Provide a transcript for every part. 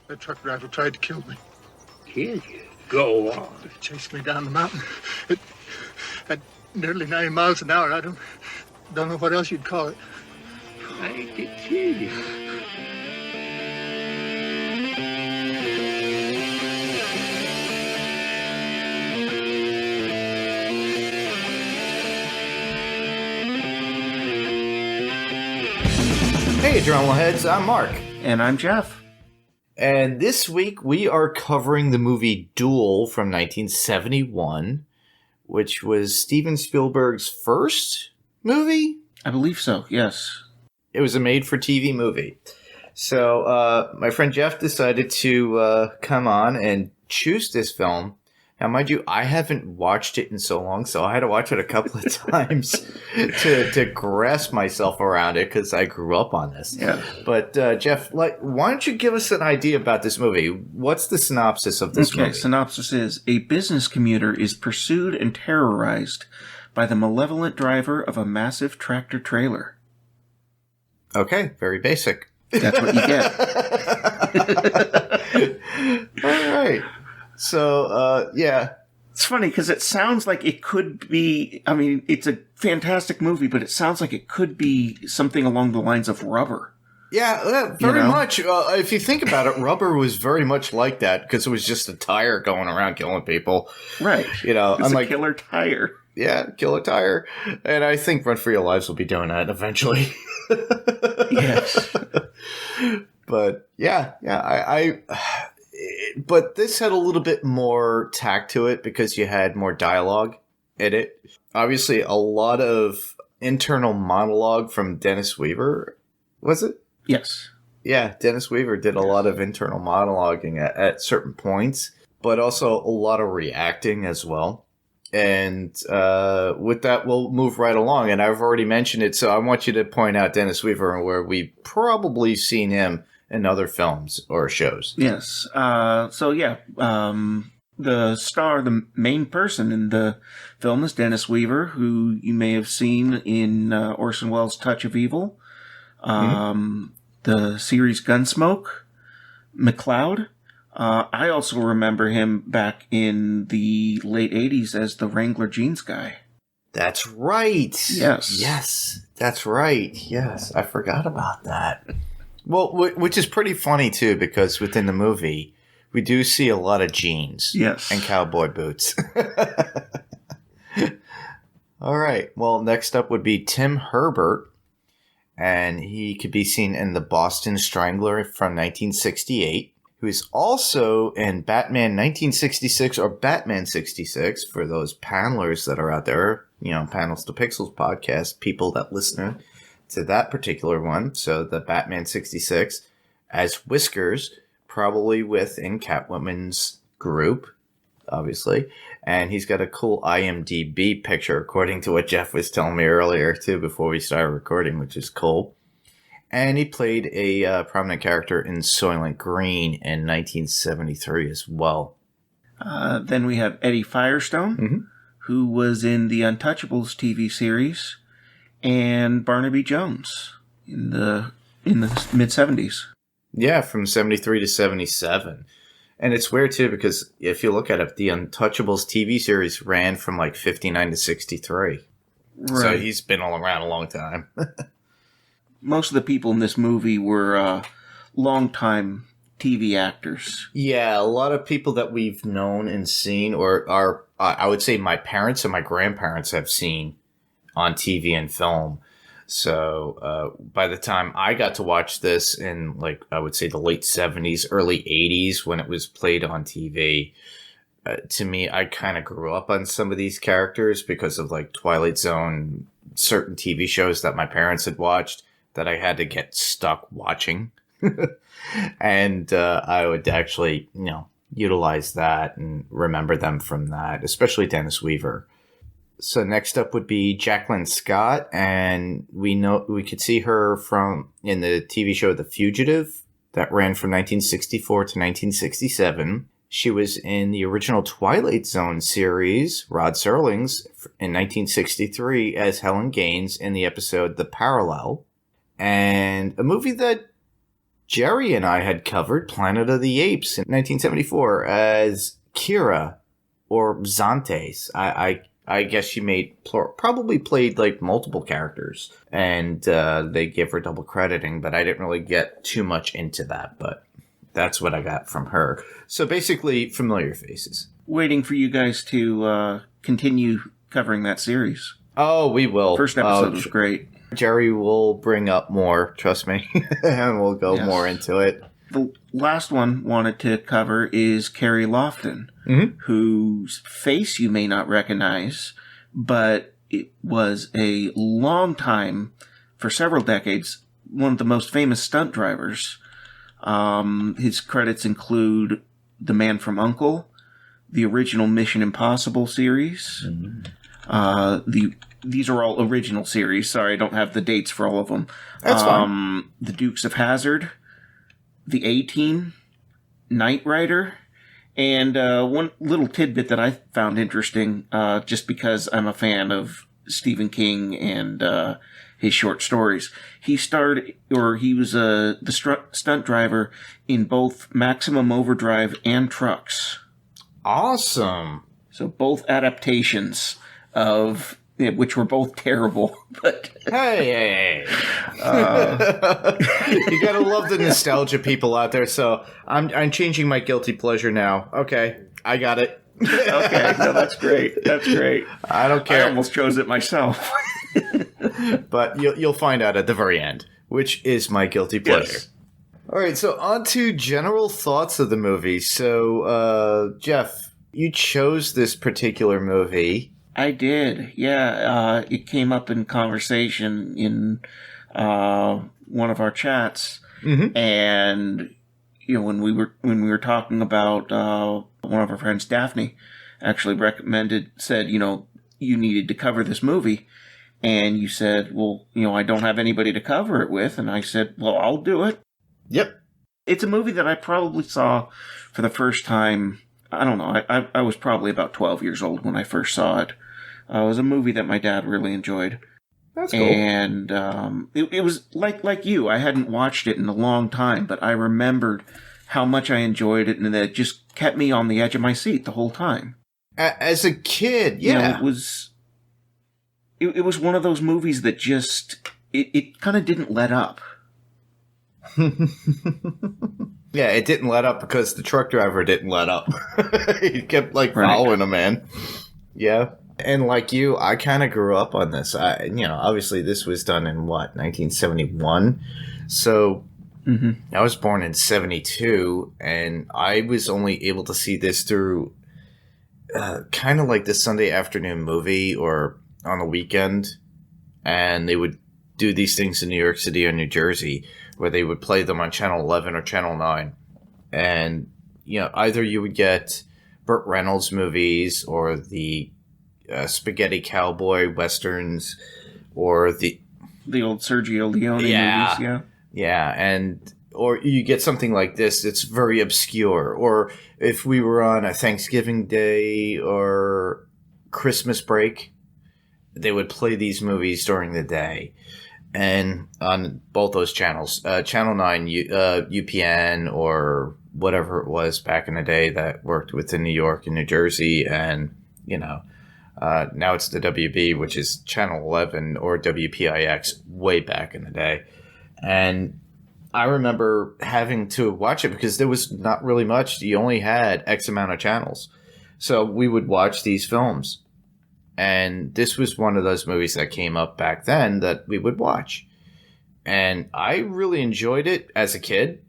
That truck driver tried to kill me. Kill you? Go on. He chased me down the mountain at nearly 90 miles an hour. I don't know what else you'd call it. Trying to kill you. Hey, Adrenalheads, I'm Mark. And I'm Jeff. And this week we are covering the movie Duel from 1971, which was Stephen Spielberg's first movie? I believe so, yes. It was a made-for-TV movie. So my friend Jeff decided to come on and choose this film. Now, mind you, I haven't watched it in so long, so I had to watch it a couple of times to grasp myself around it because I grew up on this. Yeah. But, Jeff, why don't you give us an idea about this movie? What's the synopsis of this movie? Okay, synopsis is, a business commuter is pursued and terrorized by the malevolent driver of a massive tractor trailer. Okay, very basic. That's what you get. All right. So, yeah. It's funny because it sounds like it could be, I mean, it's a fantastic movie, but it sounds like it could be something along the lines of Rubber. Yeah, very much. If you think about it, Rubber was very much like that because it was just a tire going around killing people. Right. You know, it's a killer tire. Yeah, killer tire. And I think Run for Your Lives will be doing that eventually. Yes. But, but this had a little bit more tact to it because you had more dialogue in it. Obviously, a lot of internal monologue from Dennis Weaver. Was it? Yes. Yeah, Dennis Weaver did a lot of internal monologuing at certain points, but also a lot of reacting as well. And with that, we'll move right along. And I've already mentioned it, so I want you to point out Dennis Weaver and where we've probably seen him in other films or shows. Yes. The star, the main person in the film is Dennis Weaver, who you may have seen in Orson Welles' Touch of Evil, the series Gunsmoke, McCloud. I also remember him back in the late 80s as the Wrangler jeans guy. That's right. Yes. Yes, that's right. Yes, I forgot about that. Well, which is pretty funny, too, because within the movie, we do see a lot of jeans and cowboy boots. All right. Well, next up would be Tim Herbert, and he could be seen in The Boston Strangler from 1968, who's also in Batman 1966 or Batman 66 for those panelers that are out there, you know, Panels to Pixels podcast, people that listen to that particular one. So the Batman 66 as Whiskers, probably within Catwoman's group, obviously. And he's got a cool IMDb picture, according to what Jeff was telling me earlier, too, before we started recording, which is cool. And he played a prominent character in Soylent Green in 1973 as well. Then we have Eddie Firestone, who was in the Untouchables TV series, and Barnaby Jones in the mid-70s. Yeah, from 73 to 77. And it's weird, too, because if you look at it, the Untouchables TV series ran from, 59 to 63. Right. So he's been all around a long time. Most of the people in this movie were longtime TV actors. Yeah, a lot of people that we've known and seen, or are, I would say my parents and my grandparents have seen on TV and film. So by the time I got to watch this in, I would say the late 70s, early 80s when it was played on TV, to me, I kind of grew up on some of these characters because of Twilight Zone, certain TV shows that my parents had watched that I had to get stuck watching. And I would actually, utilize that and remember them from that, especially Dennis Weaver. So next up would be Jaclyn Scott, and we could see her in the TV show The Fugitive that ran from 1964 to 1967. She was in the original Twilight Zone series, Rod Serling's, in 1963 as Helen Gaines in the episode The Parallel, and a movie that Jerry and I had covered Planet of the Apes in 1974 as Kira or Xantes. I guess she probably played like multiple characters, and they gave her double crediting, but I didn't really get too much into that, but that's what I got from her. So basically, familiar faces. Waiting for you guys to continue covering that series. Oh, we will. First episode was great. Jerry will bring up more, trust me, and we'll go more into it. The last one wanted to cover is Carrie Lofton, whose face you may not recognize, but it was a long time, for several decades, one of the most famous stunt drivers. His credits include The Man from U.N.C.L.E., the original Mission Impossible series. These are all original series. Sorry, I don't have the dates for all of them. That's fine. The Dukes of Hazzard, The A-Team, Knight Rider, and one little tidbit that I found interesting, just because I'm a fan of Stephen King and his short stories. He was the stunt driver in both Maximum Overdrive and Trucks. Awesome. So both adaptations of, which were both terrible, but hey. You gotta love the nostalgia people out there. So I'm changing my guilty pleasure now. Okay, I got it. Okay, no, that's great. That's great. I don't care. I almost chose it myself. But you'll find out at the very end, which is my guilty pleasure. Yes. All right, so on to general thoughts of the movie. So, Jeff, you chose this particular movie. I did, yeah. It came up in conversation in one of our chats, and when we were talking about one of our friends, Daphne, actually said you needed to cover this movie, and you said, well, I don't have anybody to cover it with, and I said, well, I'll do it. Yep. It's a movie that I probably saw for the first time. I don't know. I was probably about 12 years old when I first saw it. It was a movie that my dad really enjoyed. That's cool. And it was like you. I hadn't watched it in a long time, but I remembered how much I enjoyed it, and that it just kept me on the edge of my seat the whole time. As a kid, yeah. It was one of those movies that just, it kind of didn't let up. Yeah, it didn't let up because the truck driver didn't let up. He kept following him, man. Yeah. And like you, I kind of grew up on this. Obviously this was done in 1971. So I was born in 72, and I was only able to see this through kind of like the Sunday afternoon movie or on the weekend. And they would do these things in New York City or New Jersey where they would play them on Channel 11 or Channel 9. And, either you would get Burt Reynolds movies or the spaghetti cowboy westerns or the old Sergio Leone movies, or you get something like this that's very obscure, or if we were on a Thanksgiving Day or Christmas break, they would play these movies during the day, and on both those channels, Channel 9, UPN, or whatever it was back in the day that worked within New York and New Jersey, and now it's the WB, which is Channel 11 or WPIX way back in the day. And I remember having to watch it because there was not really much. You only had X amount of channels. So we would watch these films. And this was one of those movies that came up back then that we would watch. And I really enjoyed it as a kid.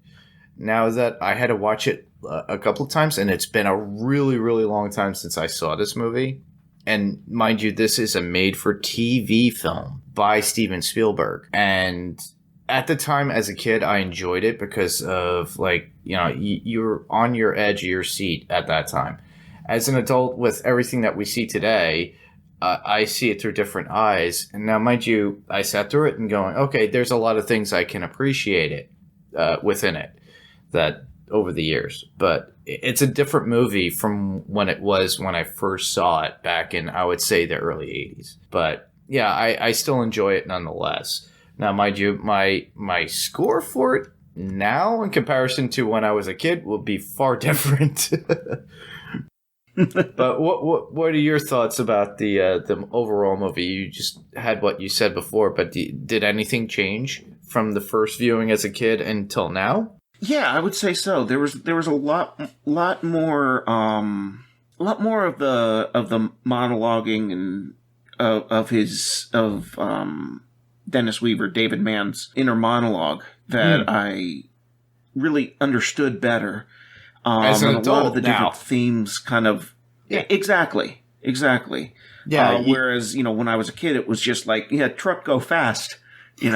Now that I had to watch it a couple of times, and it's been a really, really long time since I saw this movie. And mind you, this is a made-for-TV film by Stephen Spielberg. And at the time, as a kid, I enjoyed it because of, you're on your edge of your seat at that time. As an adult, with everything that we see today, I see it through different eyes. And now, mind you, I sat through it and going, okay, there's a lot of things I can appreciate it within it that over the years. But it's a different movie from when it was when I first saw it back in, I would say, the early 80s. But yeah, I still enjoy it nonetheless. Now, mind you, my score for it now in comparison to when I was a kid will be far different. But what are your thoughts about the overall movie? You just had what you said before, but did anything change from the first viewing as a kid until now? Yeah, I would say so. There was a lot more of the monologuing and of Dennis Weaver, David Mann's inner monologue that I really understood better. As an and a lot of the adult now. different themes kind of... Yeah. Exactly. Yeah. Whereas, when I was a kid, it was just like, yeah, truck go fast, but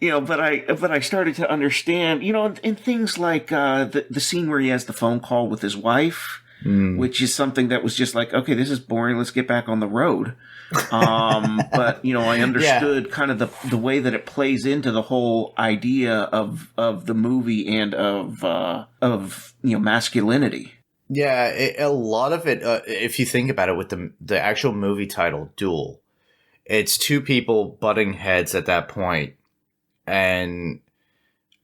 I started to understand, in things like the scene where he has the phone call with his wife, which is something that was just like, okay, this is boring. Let's get back on the road. But I understood kind of the way that it plays into the whole idea of the movie and of masculinity. Yeah, a lot of it, if you think about it, with the actual movie title, Duel, it's two people butting heads at that point and,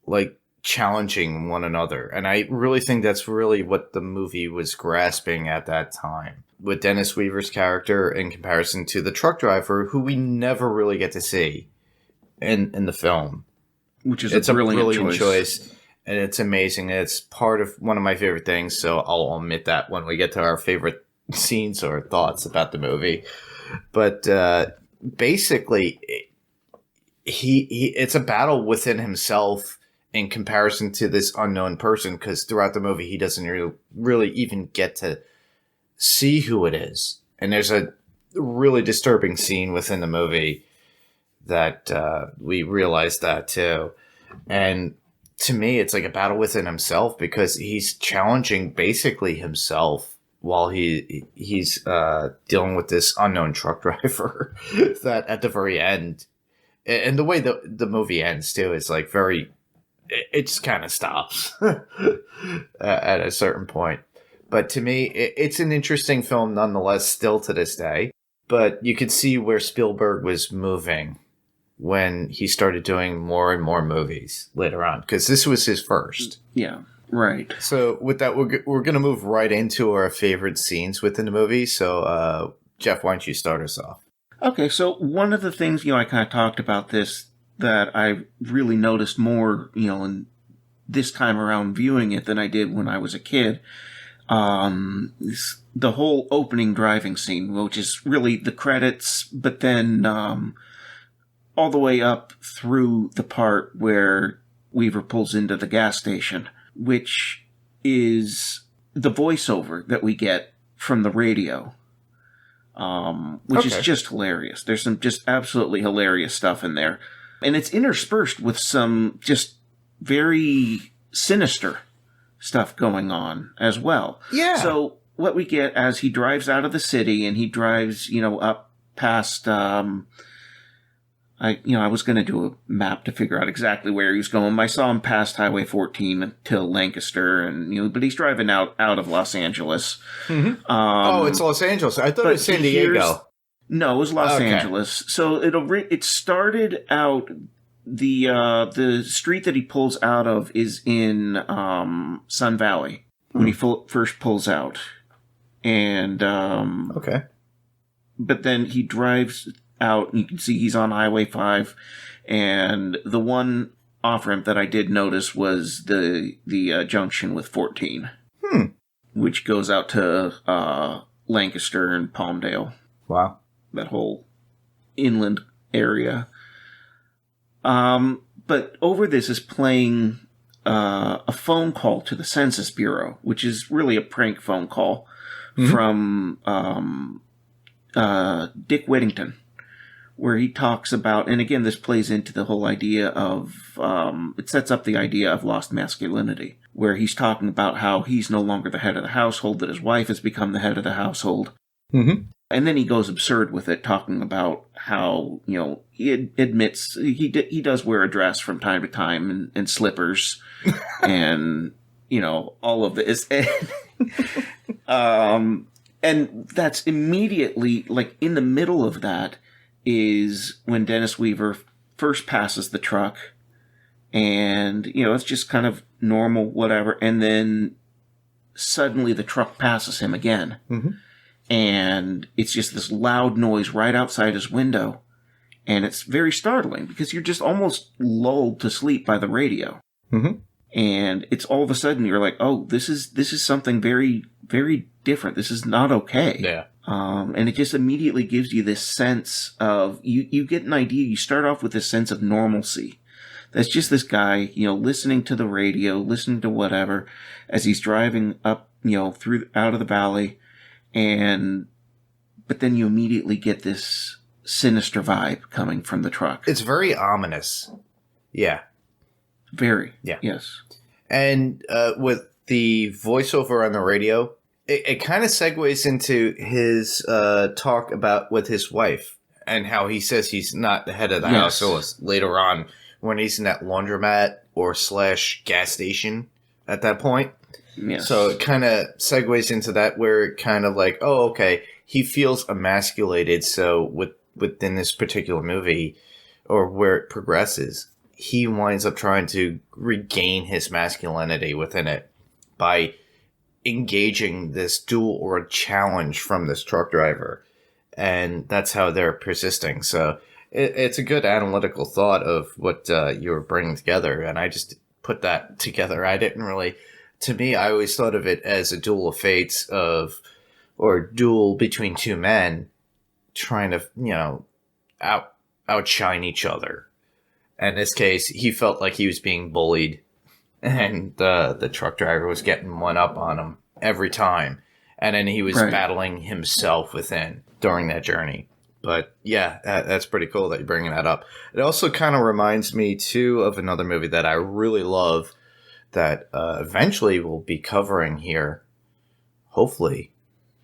like, challenging one another. And I really think that's really what the movie was grasping at that time. With Dennis Weaver's character in comparison to the truck driver, who we never really get to see in the film. Which is it's a brilliant choice. And it's amazing. It's part of one of my favorite things, so I'll omit that when we get to our favorite scenes or thoughts about the movie. But basically, it's a battle within himself in comparison to this unknown person, because throughout the movie, he doesn't really even get to see who it is. And there's a really disturbing scene within the movie that we realize that too. And to me, it's like a battle within himself, because he's challenging basically himself while he's dealing with this unknown truck driver that at the very end, and the way the movie ends too, is like it just kind of stops at a certain point. But to me, it's an interesting film nonetheless, still to this day. But you could see where Spielberg was moving when he started doing more and more movies later on, because this was his first. Yeah, right. So with that, we're going to move right into our favorite scenes within the movie. So, Jeff, why don't you start us off? Okay, so one of the things, I kind of talked about this that I really noticed more, in this time around viewing it than I did when I was a kid. The whole opening driving scene, which is really the credits, but then all the way up through the part where Weaver pulls into the gas station, which is the voiceover that we get from the radio, which is just hilarious. There's some just absolutely hilarious stuff in there. And it's interspersed with some just very sinister stuff going on as well. Yeah. So what we get as he drives out of the city and he drives, up past, I was going to do a map to figure out exactly where he was going. I saw him past Highway 14 until Lancaster, and but he's driving out of Los Angeles. Mm-hmm. It's Los Angeles. I thought it was San Diego. No, it was Los Angeles. So it started out. The street that he pulls out of is in Sun Valley when he first pulls out, and but then he drives out, and you can see he's on Highway 5, and the one off-ramp that I did notice was the junction with 14, which goes out to Lancaster and Palmdale. Wow. That whole inland area. But over this is playing a phone call to the Census Bureau, which is really a prank phone call from Dick Whittington, where he talks about, and again, this plays into the whole idea of, it sets up the idea of lost masculinity, where he's talking about how he's no longer the head of the household, that his wife has become the head of the household. Mm-hmm. And then he goes absurd with it, talking about how, he admits he does wear a dress from time to time and slippers and, all of this. And that's immediately, like, in the middle of that is when Dennis Weaver first passes the truck, and, it's just kind of normal, whatever, and then suddenly the truck passes him again. Mm-hmm. And it's just this loud noise right outside his window. And it's very startling because you're just almost lulled to sleep by the radio. Mm-hmm. And it's all of a sudden you're like, oh, this is something very, very different. This is not okay. Yeah. And it just immediately gives you this sense of, you get an idea. You start off with this sense of normalcy. That's just this guy, listening to the radio, listening to whatever, as he's driving up, out of the valley. But then you immediately get this sinister vibe coming from the truck. It's very ominous. Yeah. Very. Yeah. Yes. And with the voiceover on the radio, it kind of segues into his talk with his wife and how he says he's not the head of the house. So later on, when he's in that laundromat or / gas station at that point. Yes. So it kind of segues into that where it kind of like, oh, okay, he feels emasculated. So within this particular movie or where it progresses, he winds up trying to regain his masculinity within it by engaging this duel or a challenge from this truck driver. And that's how they're persisting. So it's a good analytical thought of what you were bringing together. And I just put that together. I didn't really, to me, I always thought of it as a duel of fates or duel between two men trying to, outshine each other. In this case, he felt like he was being bullied and the truck driver was getting one up on him every time. And then he was battling himself within during that journey. But yeah, that's pretty cool that you're bringing that up. It also kind of reminds me, too, of another movie that I really love that eventually we'll be covering here, hopefully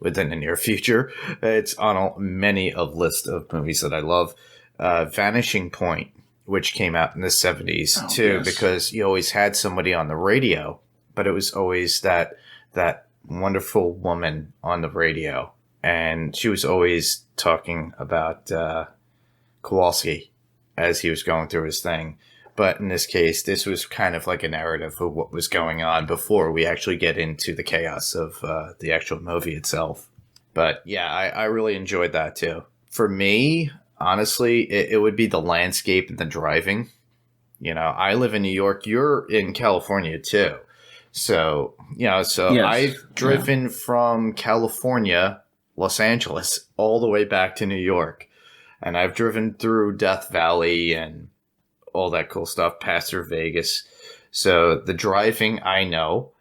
within the near future. It's on many of list of movies that I love. Vanishing Point, which came out in the 70s, too, because you always had somebody on the radio, but it was always that wonderful woman on the radio. And she was always talking about Kowalski as he was going through his thing. But in this case, this was kind of like a narrative of what was going on before we actually get into the chaos of the actual movie itself. But yeah, I really enjoyed that too. For me, honestly, it would be the landscape and the driving. I live in New York. You're in California too. So, yes. I've driven from California, Los Angeles, all the way back to New York. And I've driven through Death Valley and all that cool stuff, past through Vegas. So the driving, I know,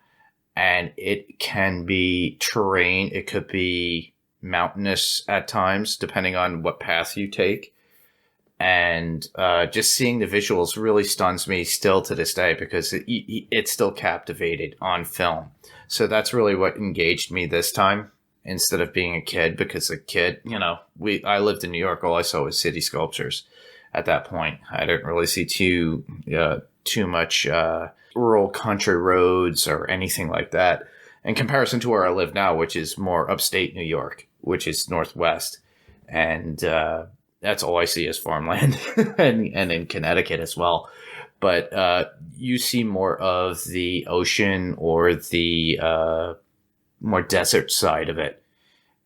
and it can be terrain. It could be mountainous at times, depending on what path you take. And just seeing the visuals really stuns me still to this day because it's still captivated on film. So that's really what engaged me this time instead of being a kid, because a kid, I lived in New York. All I saw was city sculptures at that point. I didn't really see too much rural country roads or anything like that in comparison to where I live now, which is more upstate New York, which is Northwest. And that's all I see is farmland and in Connecticut as well. But you see more of the ocean or the more desert side of it.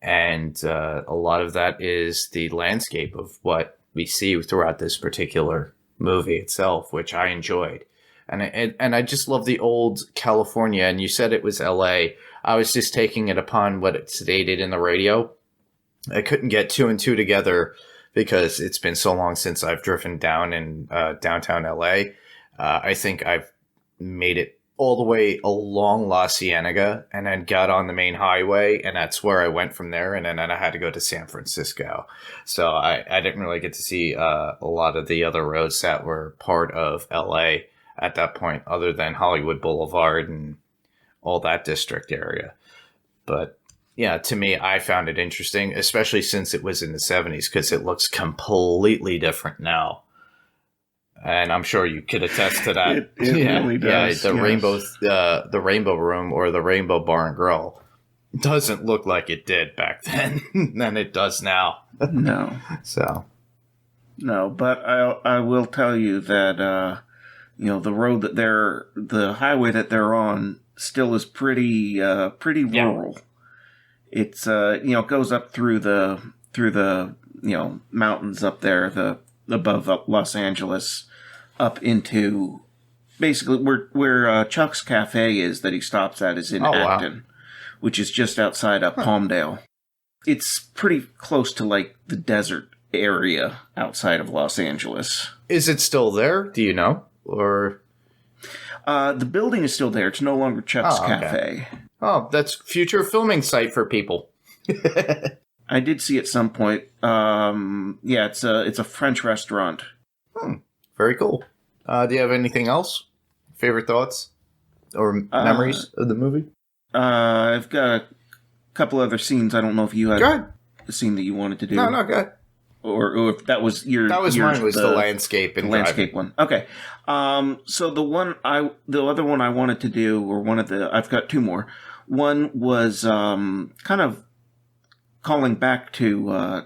And a lot of that is the landscape of what we see throughout this particular movie itself, which I enjoyed. And I just love the old California. And you said it was LA. I was just taking it upon what it stated in the radio. I couldn't get two and two together because it's been so long since I've driven down in downtown LA. I think I've made it all the way along La Cienega and then got on the main highway, and that's where I went from there. And then I had to go to San Francisco. So I didn't really get to see a lot of the other roads that were part of LA at that point, other than Hollywood Boulevard and all that district area. But yeah, to me, I found it interesting, especially since it was in the 70s, because it looks completely different now. And I'm sure you could attest to that. It really does. Yeah, the Rainbow Room or the Rainbow Bar and Grill doesn't look like it did back then than it does now. No. So, No, but I will tell you that the highway that they're on still is pretty rural. It's it goes up through the mountains up there, above Los Angeles, up into basically where Chuck's Cafe is that he stops at is in Acton, which is just outside of Palmdale. It's pretty close to like the desert area outside of Los Angeles. Is it still there? Do you know? Or the building is still there. It's no longer Chuck's Cafe. Oh, that's future filming site for people. I did see at some point. It's a French restaurant. Very cool. Do you have anything else? Favorite thoughts or memories of the movie? I've got a couple other scenes. I don't know if you had a scene that you wanted to do. No, go ahead. Or if that was your... That was mine, was the landscape and landscape one. Okay. So the other one I wanted to do, or I've got two more. One was kind of calling back to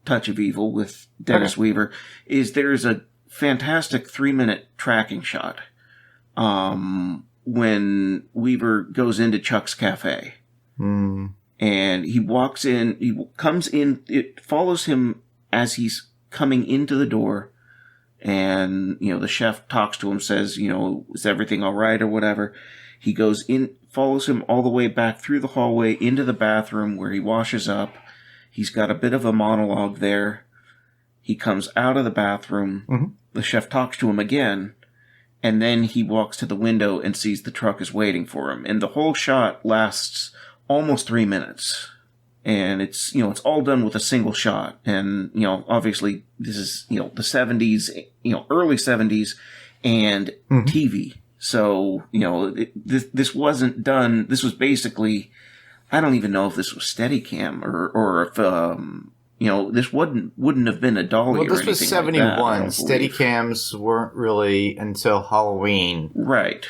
Touch of Evil with Dennis Weaver, is there's a fantastic 3-minute tracking shot when Weaver goes into Chuck's Cafe. And he walks in, he comes in, it follows him as he's coming into the door, and, the chef talks to him, says, is everything all right or whatever. He goes in, follows him all the way back through the hallway into the bathroom where he washes up. He's got a bit of a monologue there. He comes out of the bathroom. Mm-hmm. The chef talks to him again, and then he walks to the window and sees the truck is waiting for him. And the whole shot lasts almost 3 minutes. And it's all done with a single shot. And, obviously this is, the 70s, early 70s and TV. So, this wasn't done. This was basically, I don't even know if this was Steadicam or if, this wouldn't have been a dolly or anything. Well, this was 71. Like Steadicams weren't really until Halloween. Right.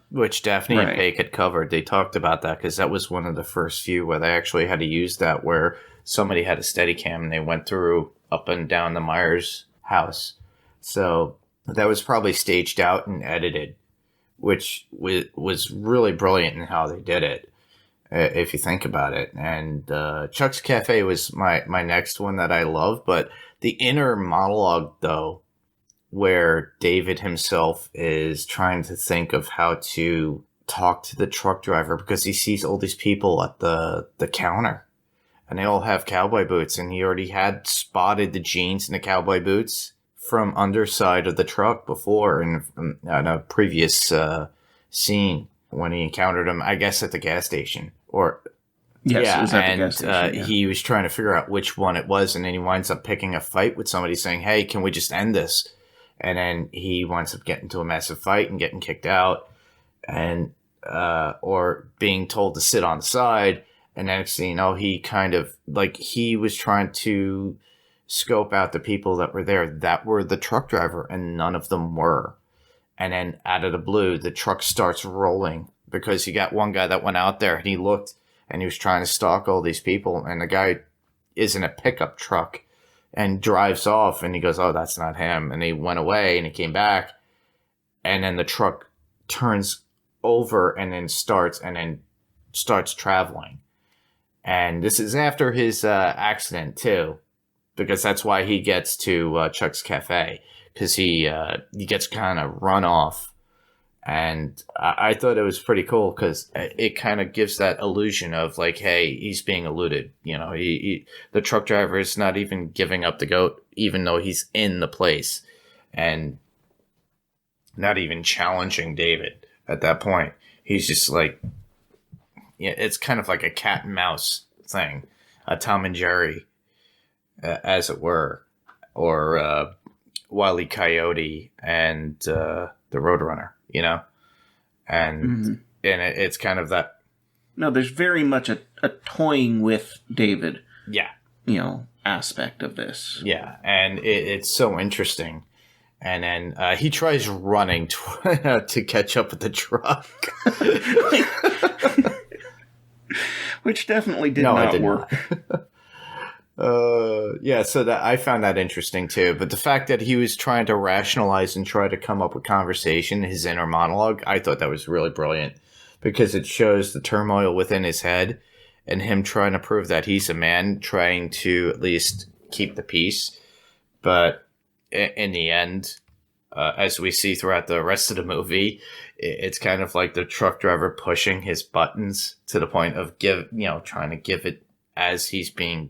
Which Daphne and Paik had covered. They talked about that because that was one of the first few where they actually had to use that, where somebody had a Steadicam and they went through up and down the Myers house. So that was probably staged out and edited, which was really brilliant in how they did it, if you think about it. And Chuck's Cafe was my next one that I love, but the inner monologue, though, where David himself is trying to think of how to talk to the truck driver because he sees all these people at the counter and they all have cowboy boots, and he already had spotted the jeans and the cowboy boots from underside of the truck before in a previous scene when he encountered him, I guess, at the gas station. Yes, it was at the gas station, he was trying to figure out which one it was, and then he winds up picking a fight with somebody saying, hey, can we just end this? And then he winds up getting into a massive fight and getting kicked out, and or being told to sit on the side. And next thing you know, he kind of, like, he was trying to scope out the people that were there that were the truck driver, and none of them were. And then out of the blue, the truck starts rolling because you got one guy that went out there and he looked and he was trying to stalk all these people, and the guy is in a pickup truck and drives off, and he goes, oh, that's not him. And he went away, and he came back, and then the truck turns over and then starts traveling. And this is after his accident, too, because that's why he gets to Chuck's Cafe, because he gets kind of run off. And I thought it was pretty cool because it kind of gives that illusion of like, hey, he's being eluded. The truck driver is not even giving up the goat, even though he's in the place, and not even challenging David at that point. He's just like, it's kind of like a cat and mouse thing, a Tom and Jerry, as it were, or Wile E. Coyote and the Roadrunner. And it's kind of that. No, there's very much a toying with David. Yeah. Aspect of this. Yeah, and it's so interesting. And then he tries running to catch up with the truck. Which definitely did not work. Yeah, so that I found that interesting too. But the fact that he was trying to rationalize and try to come up with conversation, his inner monologue, I thought that was really brilliant because it shows the turmoil within his head and him trying to prove that he's a man, trying to at least keep the peace. But in the end, as we see throughout the rest of the movie, it's kind of like the truck driver pushing his buttons to the point of trying to give it as he's being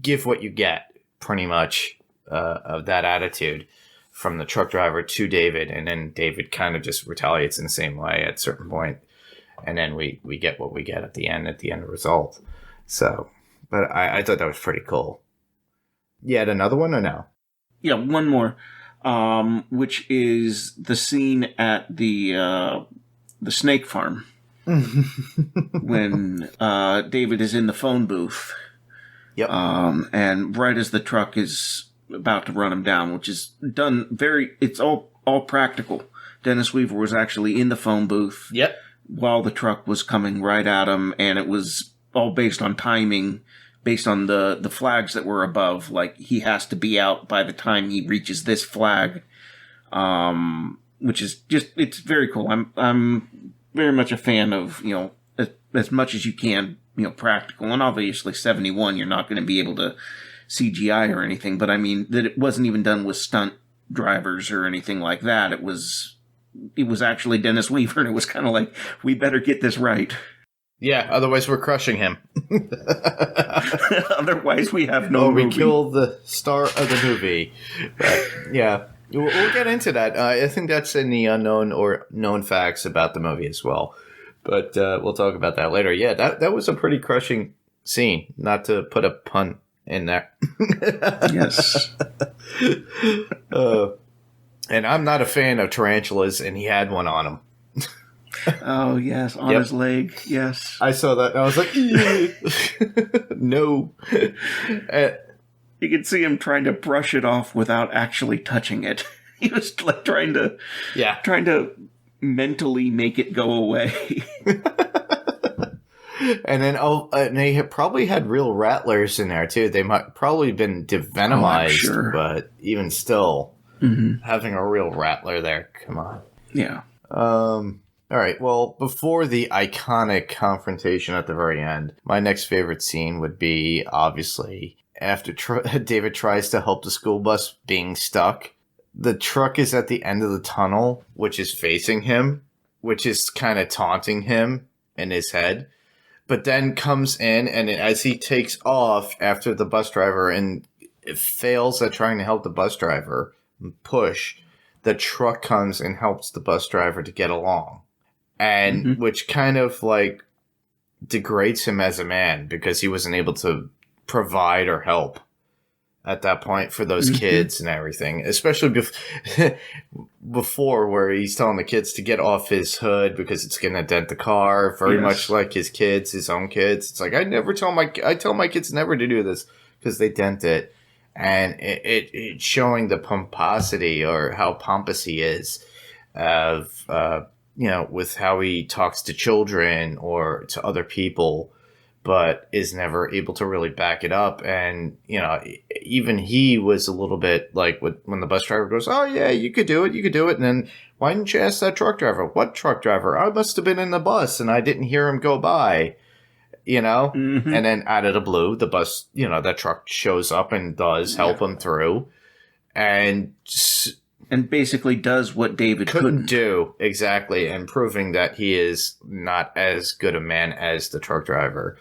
give what you get, pretty much, of that attitude from the truck driver to David, and then David kind of just retaliates in the same way at a certain point, and then we get what we get at the end result. So, but I thought that was pretty cool. You had another one or no? Yeah, one more, which is the scene at the snake farm. When David is in the phone booth. Yep. And right as the truck is about to run him down, which is done it's all practical. Dennis Weaver was actually in the phone booth. Yep. While the truck was coming right at him, and it was all based on timing, based on the flags that were above. Like, he has to be out by the time he reaches this flag. Which is just, it's very cool. I'm very much a fan of, as much as you can, practical. And obviously 71, you're not going to be able to CGI or anything, but I mean that it wasn't even done with stunt drivers or anything like that. It was actually Dennis Weaver, and it was kind of like, we better get this right. Yeah, otherwise we're crushing him. Otherwise we have no movie. We kill the star of the movie. But, yeah. We'll get into that. I think that's in the unknown or known facts about the movie as well. But we'll talk about that later. Yeah, that was a pretty crushing scene, not to put a pun in there. Yes. And I'm not a fan of tarantulas, and he had one on him. Oh, yes, on his leg, yes. I saw that, and I was like, no. You could see him trying to brush it off without actually touching it. He was like trying to mentally make it go away. And then they probably had real rattlers in there too. They might probably been devenomized, sure. But even still, having a real rattler there, come on. Yeah. All right. Well, before the iconic confrontation at the very end, my next favorite scene would be obviously after David tries to help the school bus being stuck. The truck is at the end of the tunnel, which is facing him, which is kind of taunting him in his head. But then comes in, and as he takes off after the bus driver and fails at trying to help the bus driver push, the truck comes and helps the bus driver to get along. And which kind of like degrades him as a man because he wasn't able to provide or help at that point for those kids and everything, especially before where he's telling the kids to get off his hood because it's going to dent the car, very much like his own kids. It's like, I tell my kids never to do this because they dent it. And it's showing the pomposity or how pompous he is of, with how he talks to children or to other people, but is never able to really back it up. And, even he was a little bit like when the bus driver goes, oh, yeah, you could do it. And then why didn't you ask that truck driver? What truck driver? I must have been in the bus and I didn't hear him go by, And then out of the blue, the bus, that truck shows up and does help him through. And basically does what David couldn't do. Exactly. And proving that he is not as good a man as the truck driver.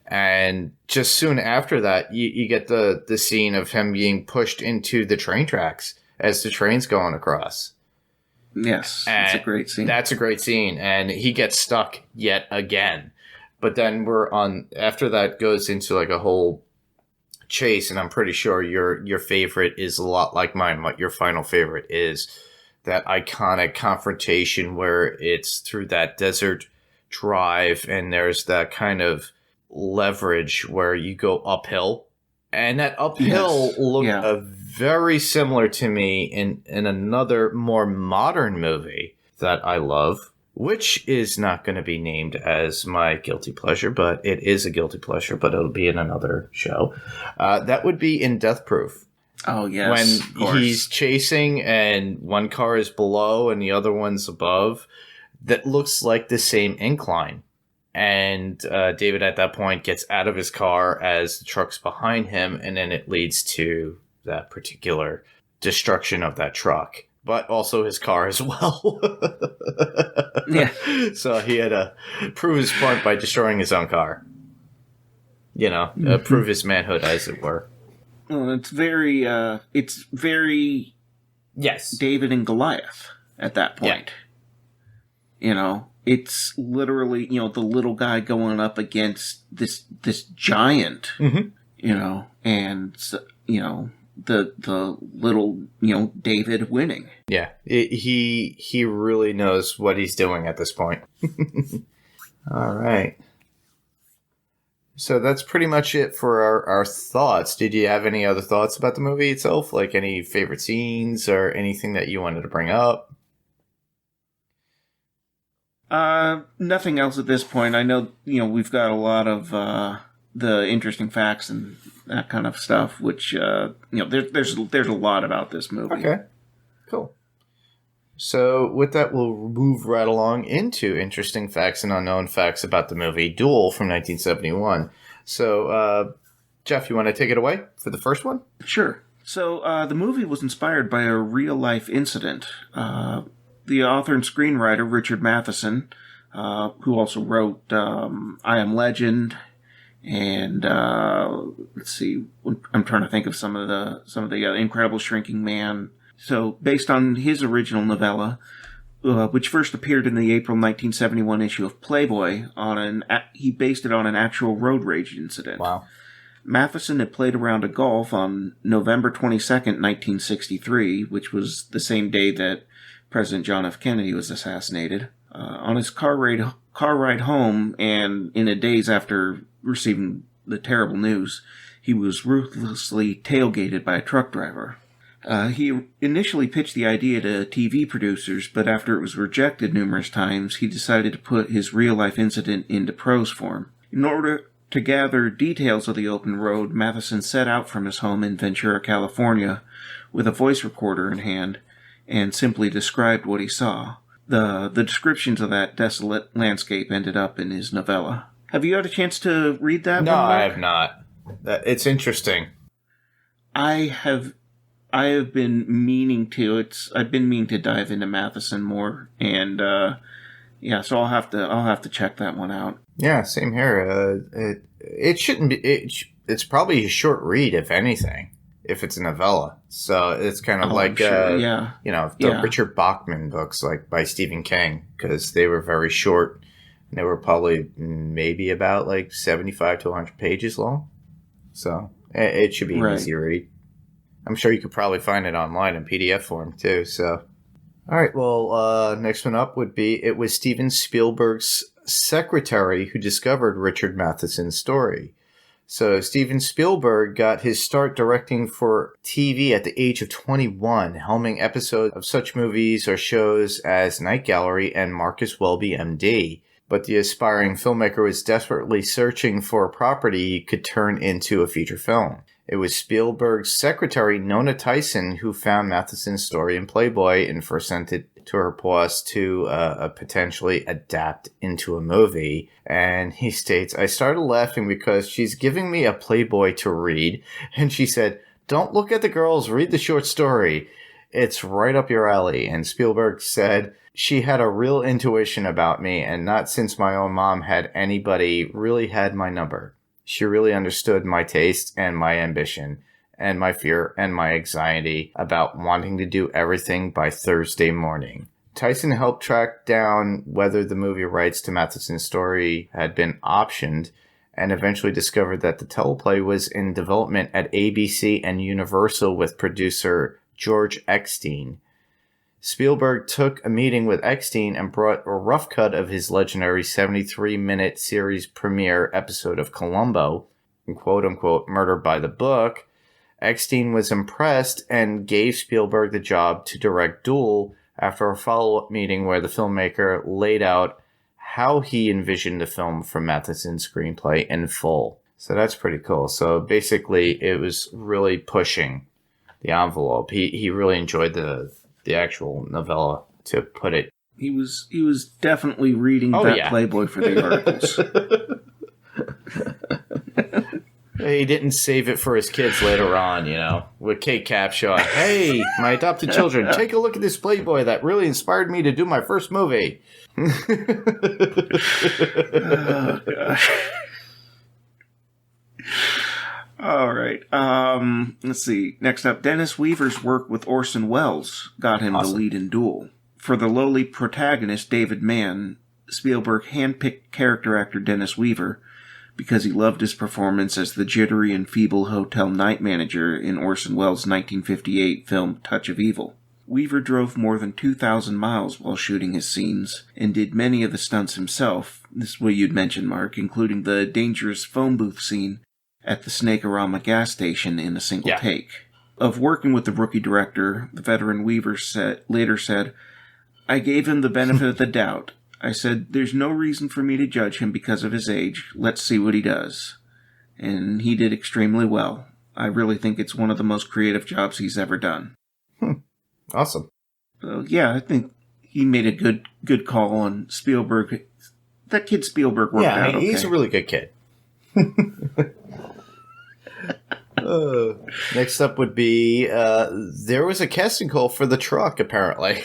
And just soon after that, you get the scene of him being pushed into the train tracks as the train's going across. Yes, that's a great scene. That's a great scene. And he gets stuck yet again. But then after that goes into like a whole chase, and I'm pretty sure your favorite is a lot like mine. What your final favorite is that iconic confrontation where it's through that desert drive, and there's that kind of leverage where you go uphill, and that uphill looked very similar to me in another more modern movie that I love, which is not going to be named as my guilty pleasure, but it is a guilty pleasure, but it'll be in another show. That would be in Death Proof. Oh, yes. When he's chasing and one car is below and the other one's above, that looks like the same incline. And David at that point gets out of his car as the truck's behind him, and then it leads to that particular destruction of that truck, but also his car as well. Yeah. So he had to prove his point by destroying his own car. Prove his manhood, as it were. Well, it's very Yes. David and Goliath at that point. Yeah. It's literally, the little guy going up against this giant, and, the little, David winning. Yeah. He really knows what he's doing at this point. All right. So that's pretty much it for our thoughts. Did you have any other thoughts about the movie itself? Like any favorite scenes or anything that you wanted to bring up? Nothing else at this point. I know, we've got a lot of the interesting facts and that kind of stuff, which, there's a lot about this movie. Okay, cool. So with that, we'll move right along into interesting facts and unknown facts about the movie Duel from 1971. So, Jeff, you want to take it away for the first one? Sure. So the movie was inspired by a real-life incident. The author and screenwriter, Richard Matheson, who also wrote I Am Legend, and let's see, I'm trying to think of some of the Incredible Shrinking Man. So, based on his original novella, which first appeared in the April 1971 issue of Playboy, he based it on an actual road rage incident. Wow. Matheson had played a round of golf on November 22nd, 1963, which was the same day that President John F. Kennedy was assassinated. On his car ride home, and in the days after receiving the terrible news, he was ruthlessly tailgated by a truck driver. He initially pitched the idea to TV producers, but after it was rejected numerous times, he decided to put his real-life incident into prose form. In order to gather details of the open road, Matheson set out from his home in Ventura, California, with a voice recorder in hand, and simply described what he saw. The descriptions of that desolate landscape ended up in his novella. Have you had a chance to read that? No, one, Mark? I have not. It's interesting. I have been meaning to. I've been meaning to dive into Matheson more, and so I'll have to check that one out. Yeah, same here. It shouldn't be. It's probably a short read, if anything, if it's a novella. So it's kind of like the Richard Bachman books, like by Stephen King, because they were very short. And they were probably maybe about like 75 to 100 pages long. So it should be an easy read. I'm sure you could probably find it online in PDF form too. So, all right. Well, next one up would be, it was Steven Spielberg's secretary who discovered Richard Matheson's story. So Steven Spielberg got his start directing for TV at the age of 21, helming episodes of such movies or shows as Night Gallery and Marcus Welby, MD. But the aspiring filmmaker was desperately searching for a property he could turn into a feature film. It was Spielberg's secretary, Nona Tyson, who found Matheson's story in Playboy and first sent it to her boss to potentially adapt into a movie. And he states, "I started laughing because she's giving me a Playboy to read, and she said, 'Don't look at the girls, read the short story. It's right up your alley.' And Spielberg said, 'She had a real intuition about me, and not since my own mom had anybody really had my number. She really understood my taste and my ambition and my fear and my anxiety about wanting to do everything by Thursday morning.'" Tyson helped track down whether the movie rights to Matheson's story had been optioned, and eventually discovered that the teleplay was in development at ABC and Universal with producer George Eckstein. Spielberg took a meeting with Eckstein and brought a rough cut of his legendary 73-minute series premiere episode of Columbo, quote-unquote, Murder by the Book. Eckstein was impressed and gave Spielberg the job to direct Duel after a follow-up meeting where the filmmaker laid out how he envisioned the film from Matheson's screenplay in full. So that's pretty cool. So basically, it was really pushing the envelope. He really enjoyed the actual novella, to put it. He was definitely reading Playboy for the articles. He didn't save it for his kids later on, with Kate Capshaw. Hey, my adopted children, take a look at this Playboy that really inspired me to do my first movie. Oh, gosh. All right. Let's see. Next up, Dennis Weaver's work with Orson Welles got him the lead in Duel. For the lowly protagonist, David Mann, Spielberg handpicked character actor Dennis Weaver because he loved his performance as the jittery and feeble hotel night manager in Orson Welles' 1958 film Touch of Evil. Weaver drove more than 2,000 miles while shooting his scenes and did many of the stunts himself. This is what you'd mentioned, Mark, including the dangerous phone booth scene at the Snakerama gas station in a single take. Of working with the rookie director, the veteran Weaver later said, "I gave him the benefit of the doubt. I said, there's no reason for me to judge him because of his age. Let's see what he does." And he did extremely well. I really think it's one of the most creative jobs he's ever done. Awesome. So, yeah, I think he made a good call on Spielberg. That kid Spielberg worked out okay. He's a really good kid. Next up would be, there was a casting call for the truck, apparently.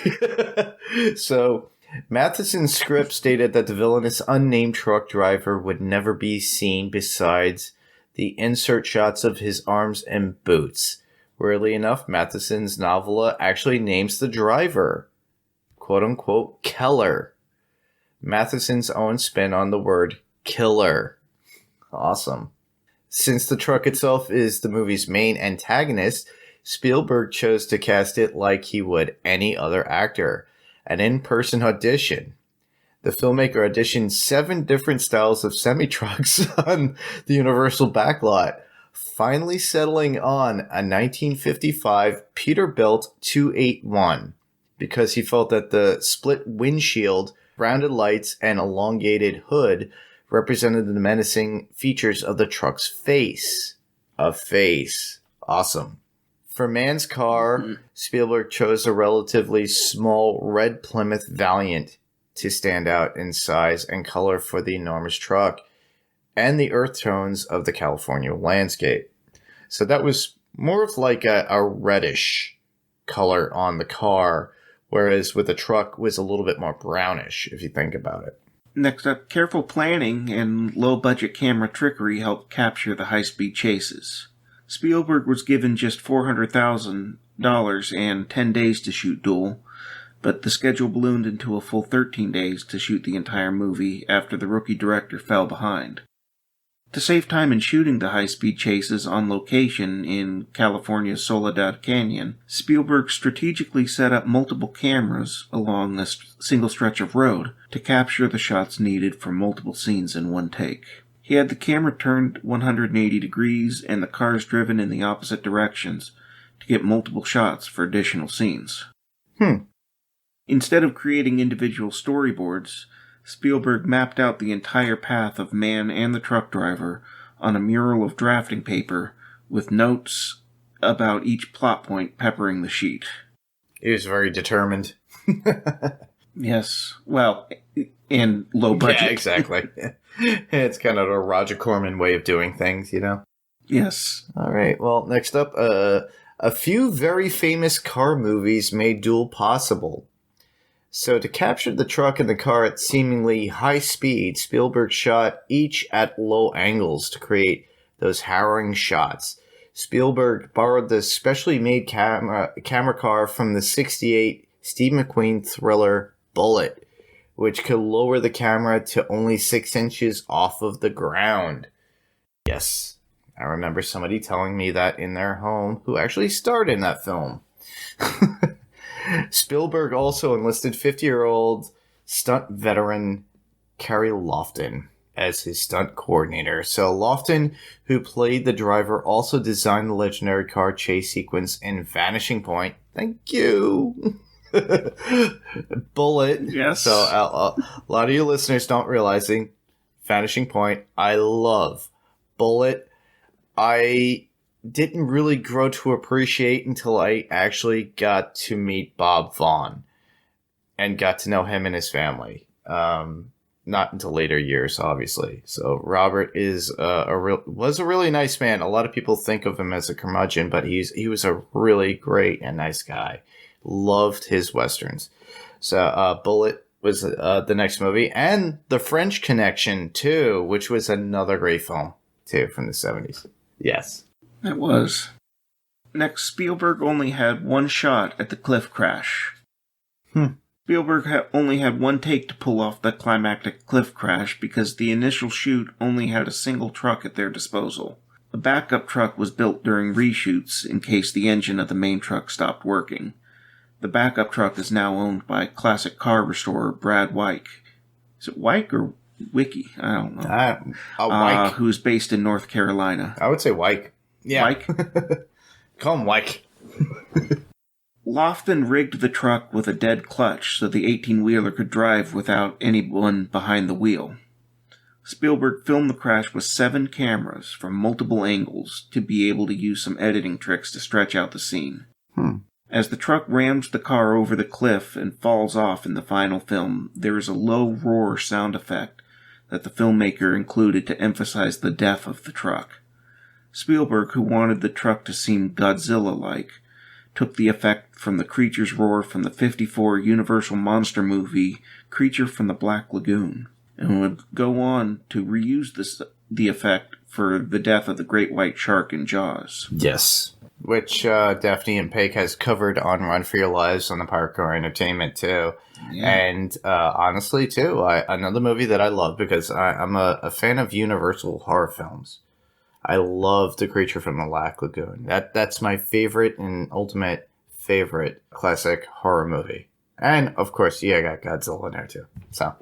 So, Matheson's script stated that the villainous unnamed truck driver would never be seen besides the insert shots of his arms and boots. Weirdly enough, Matheson's novella actually names the driver, quote-unquote, Keller. Matheson's own spin on the word killer. Awesome. Since the truck itself is the movie's main antagonist, Spielberg chose to cast it like he would any other actor, an in-person audition. The filmmaker auditioned 7 different styles of semi-trucks on the Universal backlot, finally settling on a 1955 Peterbilt 281 because he felt that the split windshield, rounded lights, and elongated hood represented the menacing features of the truck's face. A face. Awesome. For Mann's car, Spielberg chose a relatively small red Plymouth Valiant to stand out in size and color for the enormous truck and the earth tones of the California landscape. So that was more of like a reddish color on the car, whereas with the truck was a little bit more brownish, if you think about it. Next up, careful planning and low-budget camera trickery helped capture the high-speed chases. Spielberg was given just $400,000 and 10 days to shoot Duel, but the schedule ballooned into a full 13 days to shoot the entire movie after the rookie director fell behind. To save time in shooting the high-speed chases on location in California's Soledad Canyon, Spielberg strategically set up multiple cameras along a single stretch of road to capture the shots needed for multiple scenes in one take. He had the camera turned 180 degrees and the cars driven in the opposite directions to get multiple shots for additional scenes. Instead of creating individual storyboards, Spielberg mapped out the entire path of Mann and the truck driver on a mural of drafting paper with notes about each plot point peppering the sheet. He was very determined. Yes. Well, and low budget. Yeah, exactly. It's kind of a Roger Corman way of doing things, Yes. All right. Well, next up, a few very famous car movies made Duel possible. So to capture the truck and the car at seemingly high speed, Spielberg shot each at low angles to create those harrowing shots. Spielberg borrowed the specially made camera car from the '68 Steve McQueen thriller Bullet, which could lower the camera to only 6 inches off of the ground. Yes, I remember somebody telling me that in their home who actually starred in that film. Spielberg also enlisted 50-year-old stunt veteran Carrie Lofton as his stunt coordinator. So Lofton, who played the driver, also designed the legendary car chase sequence in Vanishing Point. Thank you. Bullet. Yes. So a lot of you listeners don't realizing Vanishing Point. I love Bullet. I didn't really grow to appreciate until I actually got to meet Bob Vaughn and got to know him and his family. Not until later years, obviously. So Robert was a really nice man. A lot of people think of him as a curmudgeon, but he was a really great and nice guy. Loved his westerns. So Bullet was the next movie, and The French Connection too, which was another great film too from the 70s. Yes, it was. Next, Spielberg only had one shot at the cliff crash. Spielberg only had one take to pull off the climactic cliff crash because the initial shoot only had a single truck at their disposal. A backup truck was built during reshoots in case the engine of the main truck stopped working. The backup truck is now owned by classic car restorer Brad Wyke. Is it Wyke or Wiki? I don't know. Wyke. Who's based in North Carolina. I would say Wyke. Yeah. Wyke? Call him Wyke. Lofton rigged the truck with a dead clutch so the 18-wheeler could drive without anyone behind the wheel. Spielberg filmed the crash with 7 cameras from multiple angles to be able to use some editing tricks to stretch out the scene. As the truck rams the car over the cliff and falls off in the final film, there is a low roar sound effect that the filmmaker included to emphasize the death of the truck. Spielberg, who wanted the truck to seem Godzilla-like, took the effect from the creature's roar from the 1954 Universal monster movie Creature from the Black Lagoon, and would go on to reuse the effect for the death of the great white shark in Jaws. Yes. Which Daphne and Paik has covered on Run for Your Lives on the Pirate Core Entertainment, too. Yeah. And honestly, too, another movie that I love because I'm a fan of Universal horror films. I love The Creature from the Black Lagoon. That's my favorite and ultimate favorite classic horror movie. And, of course, I got Godzilla in there, too. So,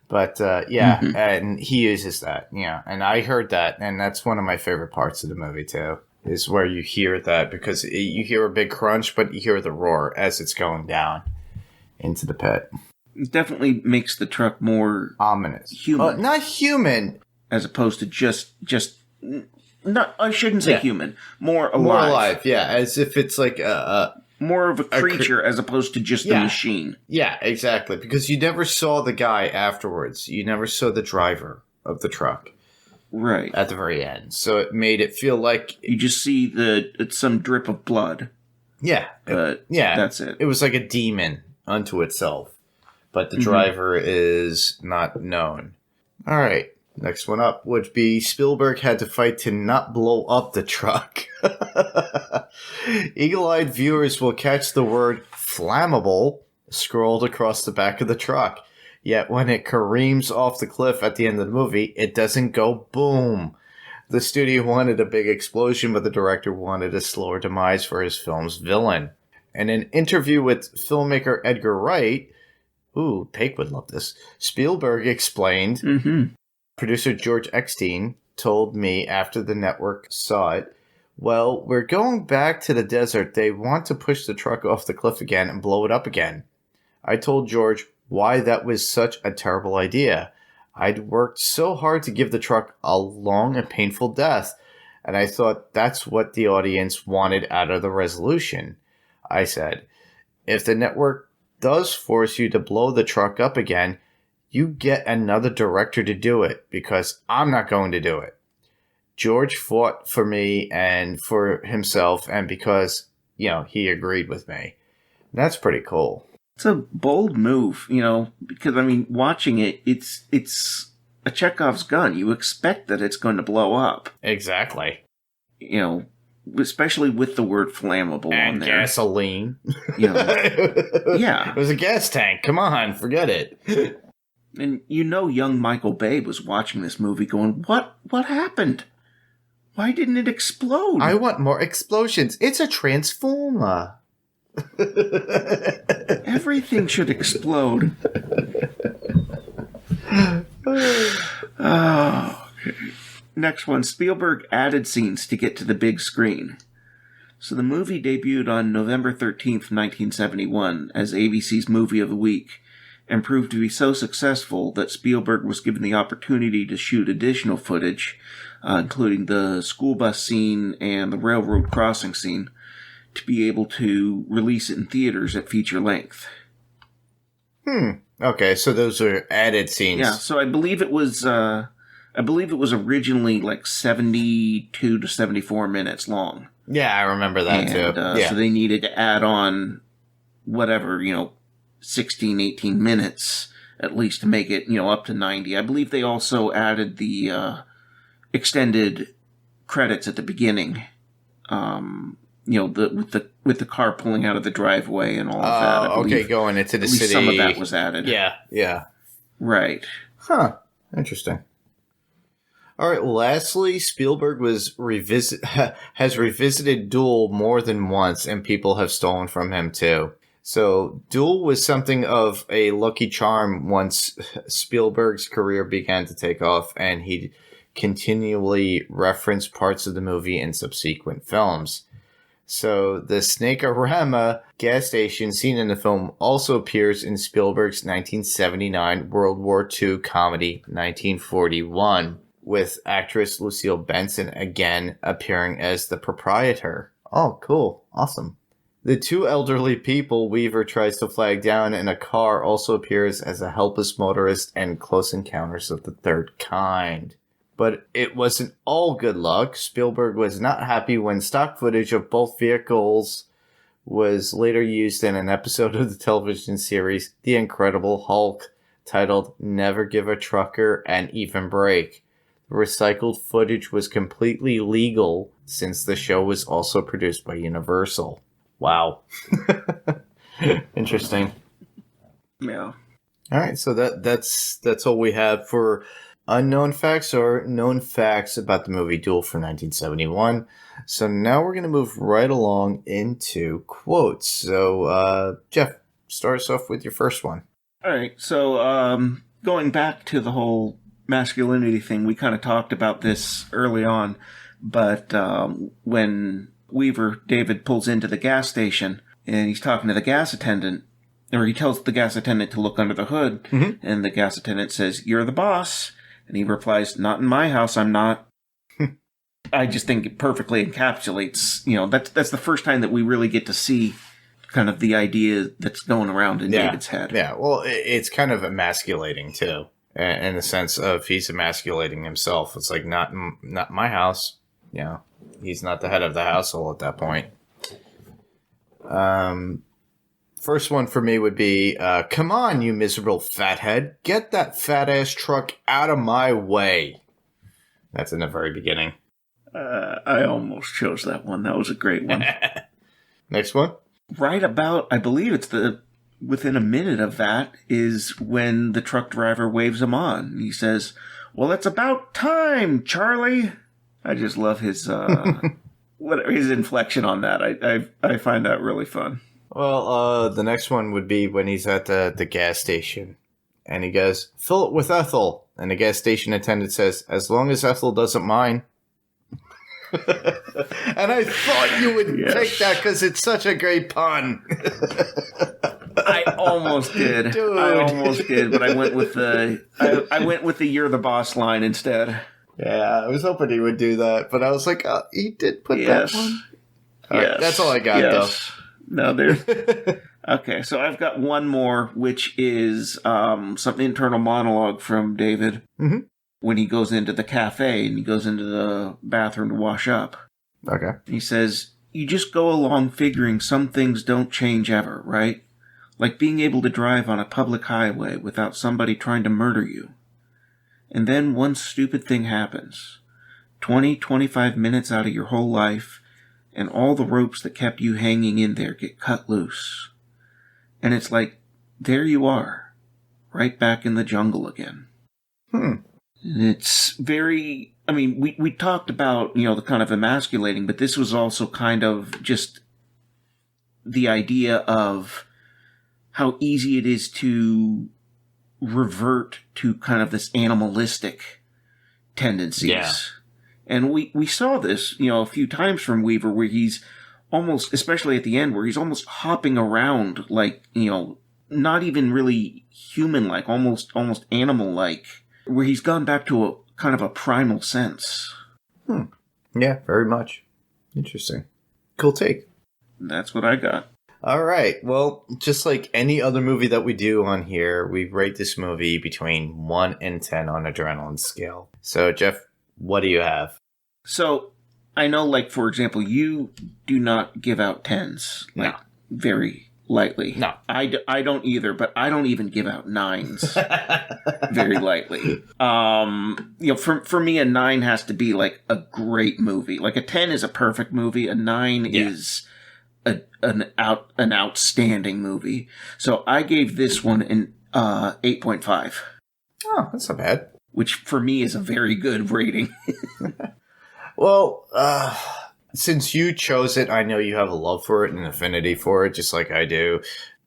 but, and he uses that, and I heard that, and that's one of my favorite parts of the movie, too, is where you hear that, because you hear a big crunch, but you hear the roar as it's going down into the pit. It definitely makes the truck more ominous. Human. Not human. As opposed to just not, I shouldn't say human, more alive. More alive, yeah, as if it's like more of a creature as opposed to just a machine. Yeah, exactly, because you never saw the guy afterwards. You never saw the driver of the truck. Right. At the very end. So it made it feel like you just see some drip of blood. Yeah. But that's it. It was like a demon unto itself. But the driver is not known. All right. Next one up would be Spielberg had to fight to not blow up the truck. Eagle-eyed viewers will catch the word flammable scrolled across the back of the truck. Yet when it careens off the cliff at the end of the movie, it doesn't go boom. The studio wanted a big explosion, but the director wanted a slower demise for his film's villain. In an interview with filmmaker Edgar Wright, Paik would love this, Spielberg explained, producer George Eckstein told me after the network saw it, well, we're going back to the desert. They want to push the truck off the cliff again and blow it up again. I told George why that was such a terrible idea. I'd worked so hard to give the truck a long and painful death, and I thought that's what the audience wanted out of the resolution. I said, if the network does force you to blow the truck up again, you get another director to do it, because I'm not going to do it. George fought for me and for himself, and because, he agreed with me. That's pretty cool. It's a bold move, because, watching it, it's a Chekhov's gun. You expect that it's going to blow up. Exactly. Especially with the word flammable and on there. Gasoline. Yeah. It was a gas tank. Come on, forget it. And young Michael Bay was watching this movie going, What happened? Why didn't it explode? I want more explosions. It's a transformer. Everything should explode. Okay. Next one. Spielberg added scenes to get to the big screen. So the movie debuted on November 13th, 1971 as ABC's Movie of the Week and proved to be so successful that Spielberg was given the opportunity to shoot additional footage, including the school bus scene and the railroad crossing scene, to be able to release it in theaters at feature length. Okay, so those are added scenes. Yeah, so I believe it was originally like 72 to 74 minutes long. Yeah, I remember that too. So they needed to add on whatever, 16, 18 minutes at least to make it, up to 90. I believe they also added the extended credits at the beginning. With the car pulling out of the driveway and all of that. Okay, going into the city. Some of that was added. Yeah. Right. Huh. Interesting. All right. Lastly, Spielberg has revisited Duel more than once, and people have stolen from him too. So Duel was something of a lucky charm once Spielberg's career began to take off, and he continually referenced parts of the movie in subsequent films. So the Snake-A-Rama gas station seen in the film also appears in Spielberg's 1979 World War II comedy 1941, with actress Lucille Benson again appearing as the proprietor. Oh, cool. Awesome. The two elderly people Weaver tries to flag down in a car also appears as a helpless motorist in Close Encounters of the Third Kind. But it wasn't all good luck. Spielberg was not happy when stock footage of both vehicles was later used in an episode of the television series The Incredible Hulk, titled Never Give a Trucker an Even Break. The recycled footage was completely legal since the show was also produced by Universal. Wow. Interesting. Yeah. All right, so that's all we have for unknown facts or known facts about the movie Duel from 1971. So now we're going to move right along into quotes. So, Jeff, start us off with your first one. All right. So, going back to the whole masculinity thing, we kind of talked about this early on, but when David pulls into the gas station and he's talking to the gas attendant, or he tells the gas attendant to look under the hood, and the gas attendant says, "You're the boss." And he replies, "Not in my house, I'm not." I just think it perfectly encapsulates, that's the first time that we really get to see kind of the idea that's going around in David's head. Yeah, well, it's kind of emasculating, too, in the sense of he's emasculating himself. It's like, not my house. He's not the head of the household at that point. First one for me would be, "Come on, you miserable fathead. Get that fat-ass truck out of my way." That's in the very beginning. I almost chose that one. That was a great one. Next one. Right about, I believe it's within a minute of that, is when the truck driver waves him on. He says, "Well, it's about time, Charlie." I just love his his inflection on that. I find that really fun. Well, the next one would be when he's at the gas station, and he goes, "Fill it with Ethel." And the gas station attendant says, "As long as Ethel doesn't mind." And I thought you would take that because it's such a great pun. I almost did. Dude. I almost did, but I went with the "You're the boss" line instead. Yeah, I was hoping he would do that, but I was like, he did put that one. Yes. That's all I got, though. No, there's... Okay, so I've got one more, which is some internal monologue from David when he goes into the cafe and he goes into the bathroom to wash up. Okay. He says, "You just go along figuring some things don't change ever, right? Like being able to drive on a public highway without somebody trying to murder you. And then one stupid thing happens. 25 minutes out of your whole life, and all the ropes that kept you hanging in there get cut loose. And it's like, there you are, right back in the jungle again." And it's very, we talked about, the kind of emasculating, but this was also kind of just the idea of how easy it is to revert to kind of this animalistic tendencies. Yeah. And we saw this, a few times from Weaver, where he's almost, especially at the end, where he's almost hopping around, like, not even really human-like, almost animal-like, where he's gone back to a kind of a primal sense. Yeah, very much. Interesting. Cool take. That's what I got. All right. Well, just like any other movie that we do on here, we rate this movie between 1 and 10 on Adrenaline scale. So, Jeff, what do you have? So, I know, like, for example, you do not give out 10s. Like, very lightly. No. I don't either, but I don't even give out 9s very lightly. For me, a 9 has to be, like, a great movie. Like, a 10 is a perfect movie. A 9 is an outstanding movie. So I gave this one an 8.5. Oh, that's not bad. Which, for me, is a very good rating. Well, since you chose it, I know you have a love for it and an affinity for it, just like I do.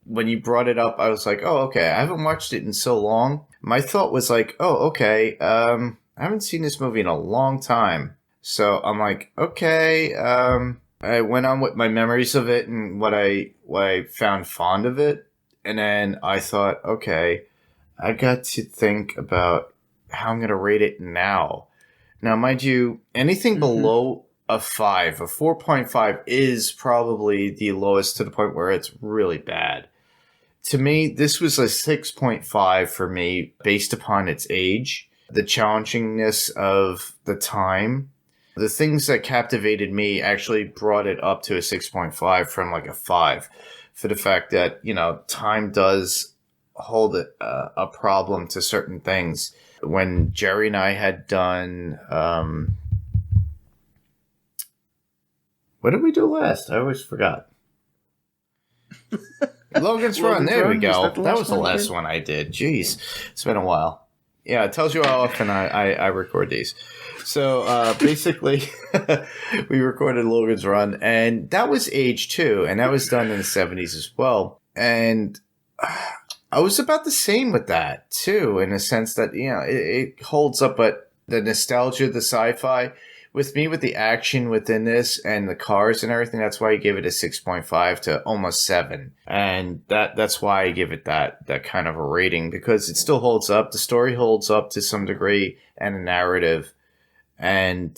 When you brought it up, I was like, oh, okay, I haven't watched it in so long. My thought was like, oh, okay, I haven't seen this movie in a long time. So I'm like, okay, I went on with my memories of it and what I found fond of it. And then I thought, okay, I got to think about how I'm going to rate it now. Now, mind you, anything below a 5, a 4.5 is probably the lowest to the point where it's really bad. To me, this was a 6.5 for me based upon its age, the challengingness of the time. The things that captivated me actually brought it up to a 6.5 from like a 5 for the fact that, time does hold a problem to certain things. When Jerry and I had done, what did we do last? I always forgot. Logan's Run. There we go. That was the last one I did. Jeez, it's been a while. Yeah, it tells you how often I record these. So basically, we recorded Logan's Run, and that was age 2, and that was done in the 70s as well. And I was about the same with that, too, in a sense that, it holds up, but the nostalgia, the sci-fi, with me, with the action within this and the cars and everything, that's why I gave it a 6.5 to almost 7. And that's why I give it that kind of a rating, because it still holds up. The story holds up to some degree, and the narrative. And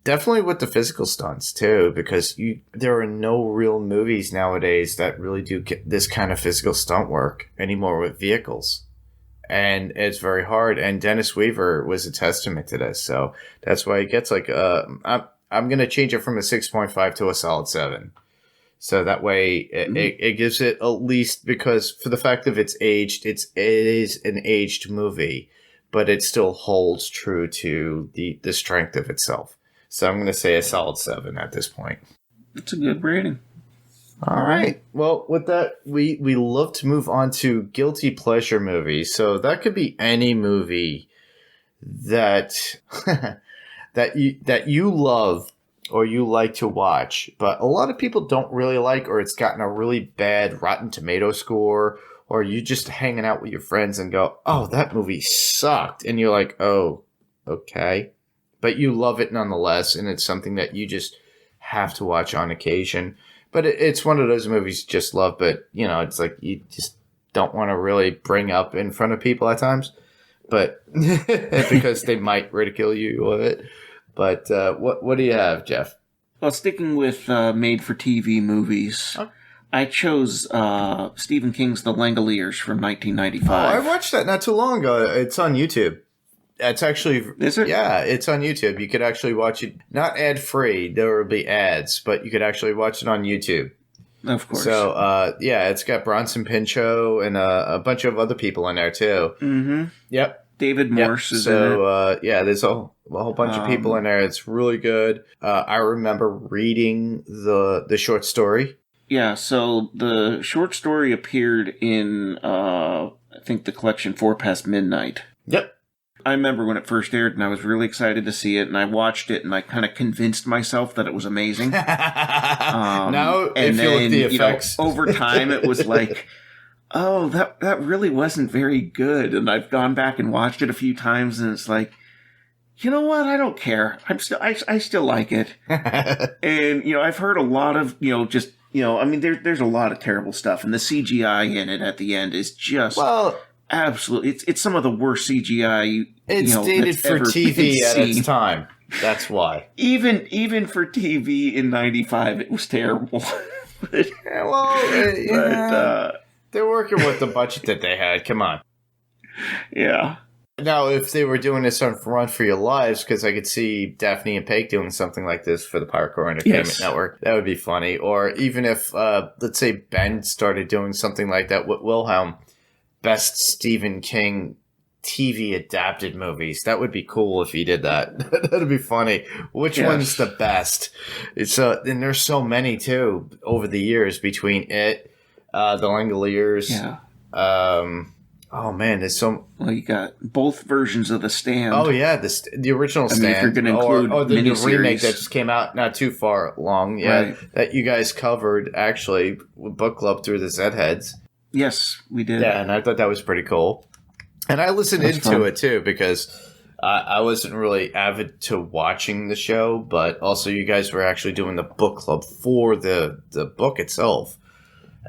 definitely with the physical stunts, too, because there are no real movies nowadays that really do get this kind of physical stunt work anymore with vehicles. And it's very hard. And Dennis Weaver was a testament to this. So that's why it gets like, I'm going to change it from a 6.5 to a solid 7. So that way it gives it at least, because for the fact of its aged, it is an aged movie, but it still holds true to the strength of itself. So I'm going to say a solid 7 at this point. That's a good rating. All right. Well, with that, we love to move on to guilty pleasure movies. So that could be any movie that that you love or you like to watch, but a lot of people don't really like, or it's gotten a really bad Rotten Tomato score, or you just hanging out with your friends and go, "Oh, that movie sucked," and you're like, "Oh, okay," but you love it nonetheless, and it's something that you just have to watch on occasion. But it's one of those movies you just love, but, it's like you just don't want to really bring up in front of people at times, but because they might ridicule you of it. But what do you have, Jeff? Well, sticking with made-for-TV movies, I chose Stephen King's The Langoliers from 1995. Oh, I watched that not too long ago. It's on YouTube. It's actually, is it? Yeah, it's on YouTube. You could actually watch it, not ad-free. There will be ads, but you could actually watch it on YouTube. Of course. So, it's got Bronson Pinchot and a bunch of other people in there, too. Mm-hmm. Yep. David Morse is in it. There's a whole bunch of people in there. It's really good. I remember reading the short story. Yeah, so the short story appeared in, I think, the collection 4 Past Midnight. Yep. I remember when it first aired, and I was really excited to see it, and I watched it, and I kind of convinced myself that it was amazing. Now, and if you look at the then, effects. Over time, it was like, oh, that really wasn't very good. And I've gone back and watched it a few times, and it's like, you know what? I don't care. I still like it. And, I've heard a lot of, I mean, there's a lot of terrible stuff, and the CGI in it at the end is just absolutely. It's some of the worst CGI. It's dated for TV at its time. That's why. Even for TV in '95, it was terrible. But they're working with the budget that they had. Come on. Yeah. Now, if they were doing this on Run for Your Lives, because I could see Daphne and Paige doing something like this for the Pirate Core Entertainment Network, that would be funny. Or even if, let's say, Ben started doing something like that with Wilhelm, best Stephen King TV adapted movies. That would be cool if he did that. That'd be funny. Which one's the best? And there's so many, too, over the years between it, the Langoliers. Yeah. Oh man, there's so. Well, you got both versions of The Stand. Oh yeah, the original Stand. If you're going to include the remake that just came out not too far along. Yeah, right. That you guys covered actually with book club through the Zheads. Yes, we did. Yeah, and I thought that was pretty cool. And I listened into it too because I wasn't really avid to watching the show, but also you guys were actually doing the book club for the book itself.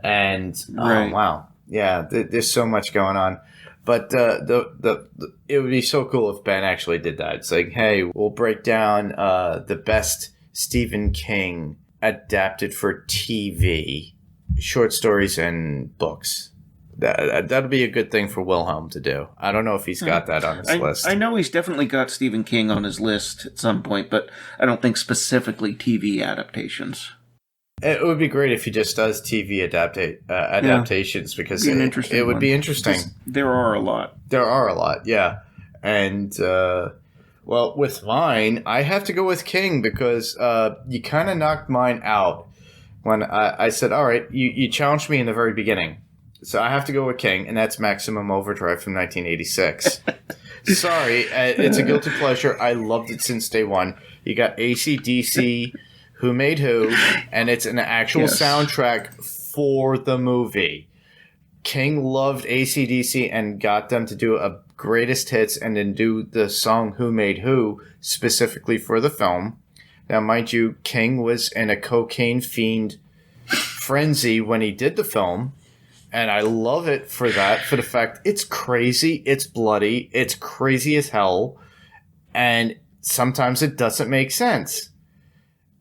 And oh wow. Yeah, there's so much going on, but it would be so cool if Ben actually did that. It's like, hey, we'll break down the best Stephen King adapted for TV short stories and books. That'd be a good thing for Wilhelm to do. I don't know if he's got that on his list. I know he's definitely got Stephen King on his list at some point, but I don't think specifically TV adaptations. It would be great if he just does TV adaptations because it would be interesting. There are a lot. There are a lot, yeah. And, well, with mine, I have to go with King because you kind of knocked mine out when I said, all right, you challenged me in the very beginning. So I have to go with King, and that's Maximum Overdrive from 1986. Sorry, it's a guilty pleasure. I loved it since day one. You got AC/DC... Who Made Who, and it's an actual soundtrack for the movie. King loved AC/DC and got them to do a greatest hits and then do the song Who Made Who specifically for the film. Now, mind you, King was in a cocaine fiend frenzy when he did the film, and I love it for that, for the fact it's crazy, it's bloody, it's crazy as hell, and sometimes it doesn't make sense.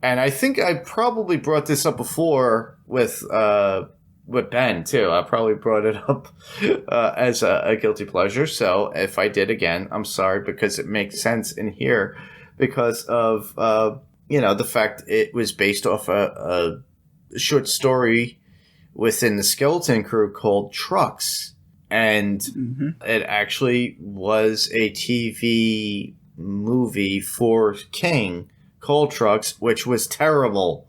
And I think I probably brought this up before with Ben, too. I probably brought it up as a guilty pleasure. So if I did again, I'm sorry, because it makes sense in here because of, the fact it was based off a short story within the Skeleton Crew called Trucks. And it actually was a TV movie for King called Trucks, which was terrible.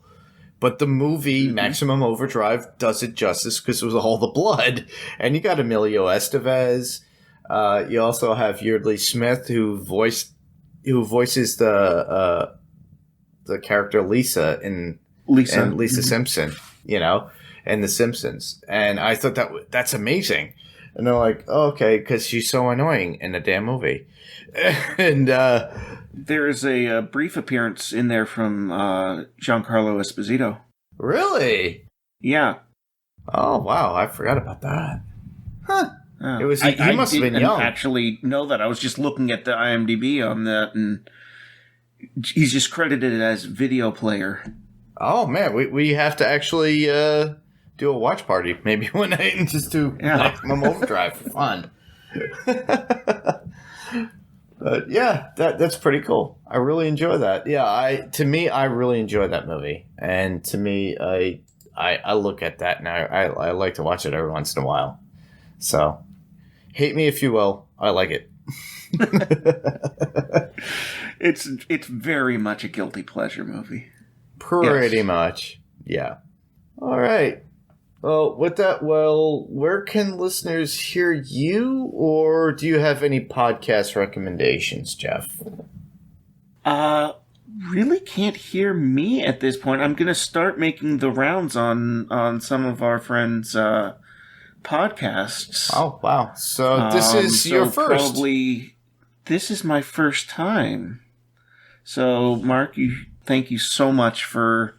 But the movie Maximum Overdrive does it justice because it was all the blood. And you got Emilio Estevez. You also have Yeardley Smith, who voices the character Lisa in Lisa Simpson, and The Simpsons. And I thought that's amazing. And they're like, oh, okay, because she's so annoying in the damn movie. And there is a brief appearance in there from Giancarlo Esposito. Really? Yeah. Oh wow, I forgot about that. Huh? Oh. It was he must have been young. Actually, know that I was just looking at the IMDb on that, and he's just credited as video player. Oh man, we have to actually do a watch party maybe one night and just do Maximum Overdrive for fun. But yeah, that's pretty cool. I really enjoy that. Yeah, I really enjoy that movie, and to me, I look at that and I like to watch it every once in a while. So, hate me if you will. I like it. It's very much a guilty pleasure movie. Pretty much, yeah. All right. Well, with that, where can listeners hear you, or do you have any podcast recommendations, Jeff? Really can't hear me at this point. I'm going to start making the rounds on some of our friends' podcasts. Oh, wow. So this is your first. Probably, this is my first time. So, Mark, thank you so much for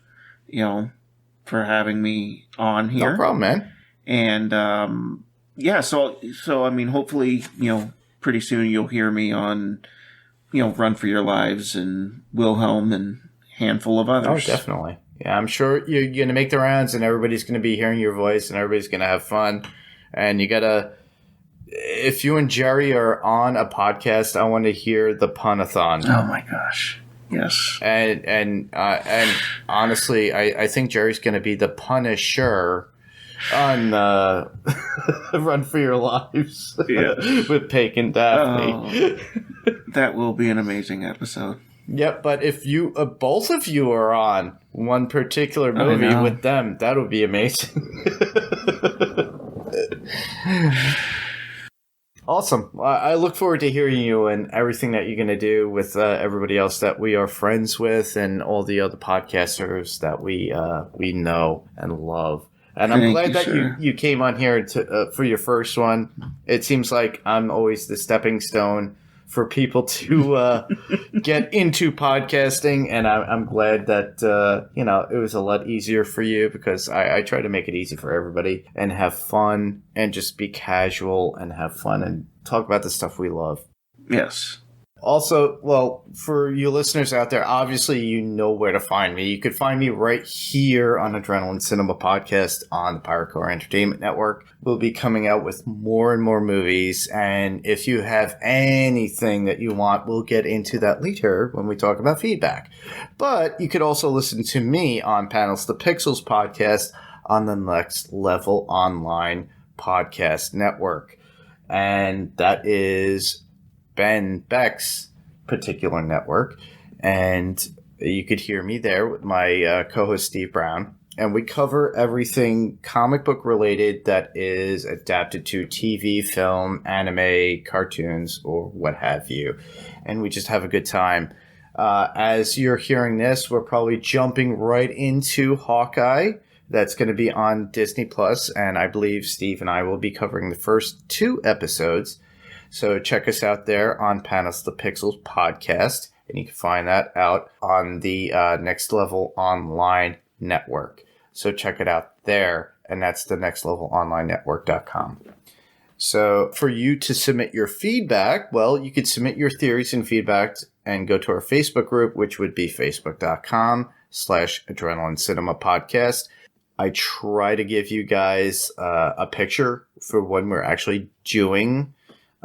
having me on here. No problem, man. And so I mean, hopefully, pretty soon you'll hear me on, Run for Your Lives and Wilhelm and a handful of others. Oh, definitely. Yeah, I'm sure you're going to make the rounds, and everybody's going to be hearing your voice, and everybody's going to have fun. And you got to, if you and Jerry are on a podcast, I want to hear the punathon. Oh my gosh. Yes. And honestly, I think Jerry's going to be the Punisher on Run for Your Lives with Paige and Daphne. Oh, that will be an amazing episode. Yep, but if you both of you are on one particular movie with them, that would be amazing. Awesome. I look forward to hearing you and everything that you're going to do with everybody else that we are friends with and all the other podcasters that we know and love. And I'm glad that you came on here for your first one. It seems like I'm always the stepping stone for people to get into podcasting, and I'm glad that it was a lot easier for you, because I try to make it easy for everybody and have fun and just be casual and have fun and talk about the stuff we love. Yes. Also, well, for you listeners out there, obviously you know where to find me. You could find me right here on Adrenaline Cinema Podcast on the Pirate Core Entertainment Network. We'll be coming out with more and more movies, and if you have anything that you want, we'll get into that later when we talk about feedback. But you could also listen to me on Panels to Pixels podcast on the Next Level Online Podcast Network. And that is Ben Beck's particular network, and you could hear me there with my co-host Steve Brown, and we cover everything comic book related that is adapted to TV, film, anime, cartoons, or what have you, and we just have a good time. As you're hearing this, we're probably jumping right into Hawkeye. That's going to be on Disney Plus, and I believe Steve and I will be covering the first 2 episodes. So check us out there on Panels to Pixels podcast, and you can find that out on the Next Level Online Network. So check it out there, and that's the nextlevelonlinenetwork.com. So for you to submit your feedback, well, you could submit your theories and feedback and go to our Facebook group, which would be facebook.com/AdrenalineCinemaPodcast. I try to give you guys a picture for when we're actually doing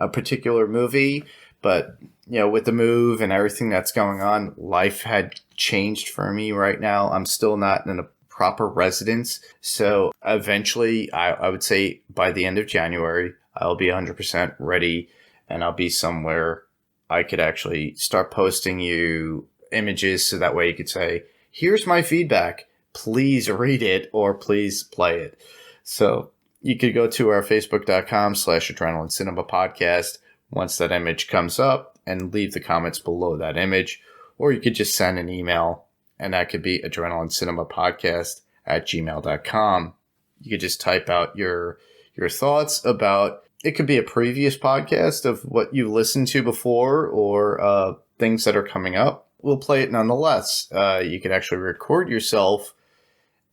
a particular movie, but with the move and everything that's going on, life had changed for me right now. I'm still not in a proper residence, so eventually I would say by the end of January I'll be 100% ready, and I'll be somewhere I could actually start posting you images, so that way you could say, here's my feedback, please read it or please play it. So you could go to our facebook.com/AdrenalineCinemaPodcast once that image comes up and leave the comments below that image. Or you could just send an email, and that could be AdrenalineCinemaPodcast@gmail.com. You could just type out your thoughts about, it could be a previous podcast of what you listened to before, or things that are coming up. We'll play it nonetheless. You could actually record yourself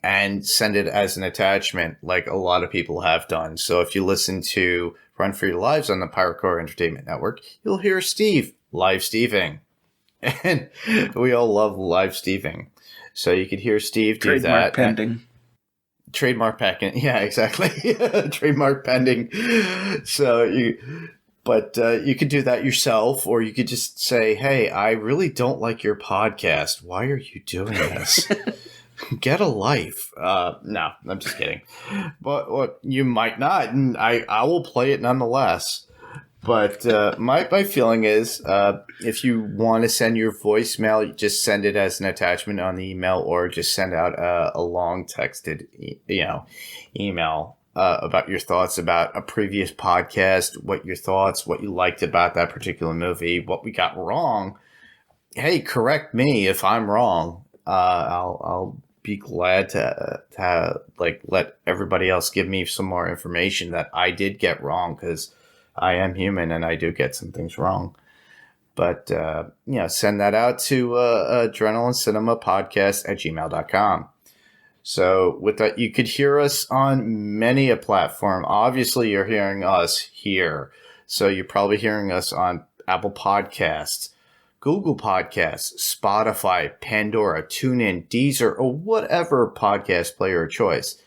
and send it as an attachment, like a lot of people have done. So if you listen to Run for Your Lives on the Pirate Core Entertainment Network, you'll hear Steve live Steving. And we all love live Steving. So you could hear Steve do that. Trademark pending. Yeah, exactly. Trademark pending. So you could do that yourself, or you could just say, hey, I really don't like your podcast. Why are you doing this? Get a life. No, I'm just kidding. But you might not, and I will play it nonetheless. But my feeling is, if you want to send your voicemail, just send it as an attachment on the email, or just send out a long texted email about your thoughts about a previous podcast, what you liked about that particular movie, what we got wrong. Hey, correct me if I'm wrong. I'll be glad to let everybody else give me some more information that I did get wrong, because I am human and I do get some things wrong. But, send that out to AdrenalineCinemaPodcast@gmail.com. So with that, you could hear us on many a platform. Obviously, you're hearing us here. So you're probably hearing us on Apple Podcasts, Google Podcasts, Spotify, Pandora, TuneIn, Deezer, or whatever podcast player of choice.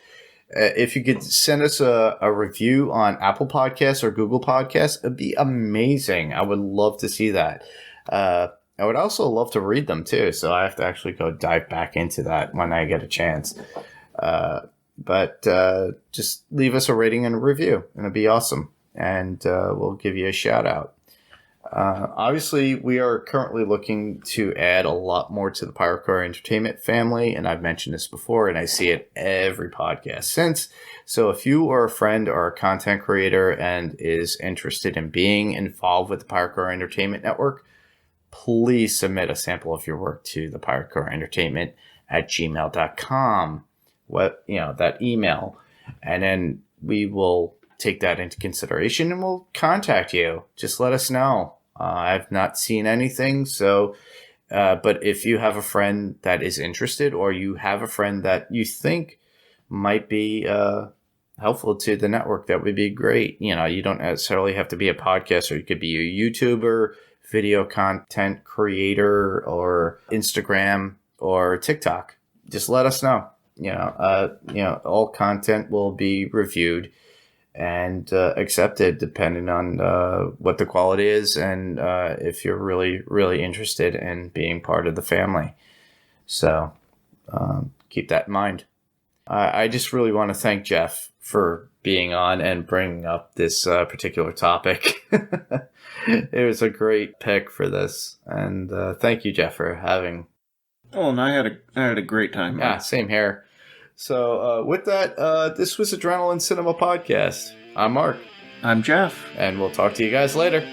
If you could send us a review on Apple Podcasts or Google Podcasts, it'd be amazing. I would love to see that. I would also love to read them too, so I have to actually go dive back into that when I get a chance. But just leave us a rating and a review, and it'd be awesome. And we'll give you a shout out. Obviously, we are currently looking to add a lot more to the Pirate Core Entertainment family, and I've mentioned this before, and I see it every podcast since. So if you are a friend or a content creator and is interested in being involved with the Pirate Core Entertainment Network, please submit a sample of your work to the Pirate Core Entertainment at gmail.com. That email, and then we will take that into consideration and we'll contact you. Just let us know. I've not seen anything, so but if you have a friend that is interested, or you have a friend that you think might be helpful to the network, that would be great. You don't necessarily have to be a podcaster. You could be a YouTuber, video content creator, or Instagram or TikTok. Just let us know. All content will be reviewed and accepted depending on what the quality is, and if you're really, really interested in being part of the family. So keep that in mind. I just really want to thank Jeff for being on and bringing up this particular topic. It was a great pick for this, and thank you, Jeff, for having. Oh, and I had a great time. Yeah, same here. So with that, this was Adrenaline Cinema Podcast. I'm Mark. I'm Jeff. And we'll talk to you guys later.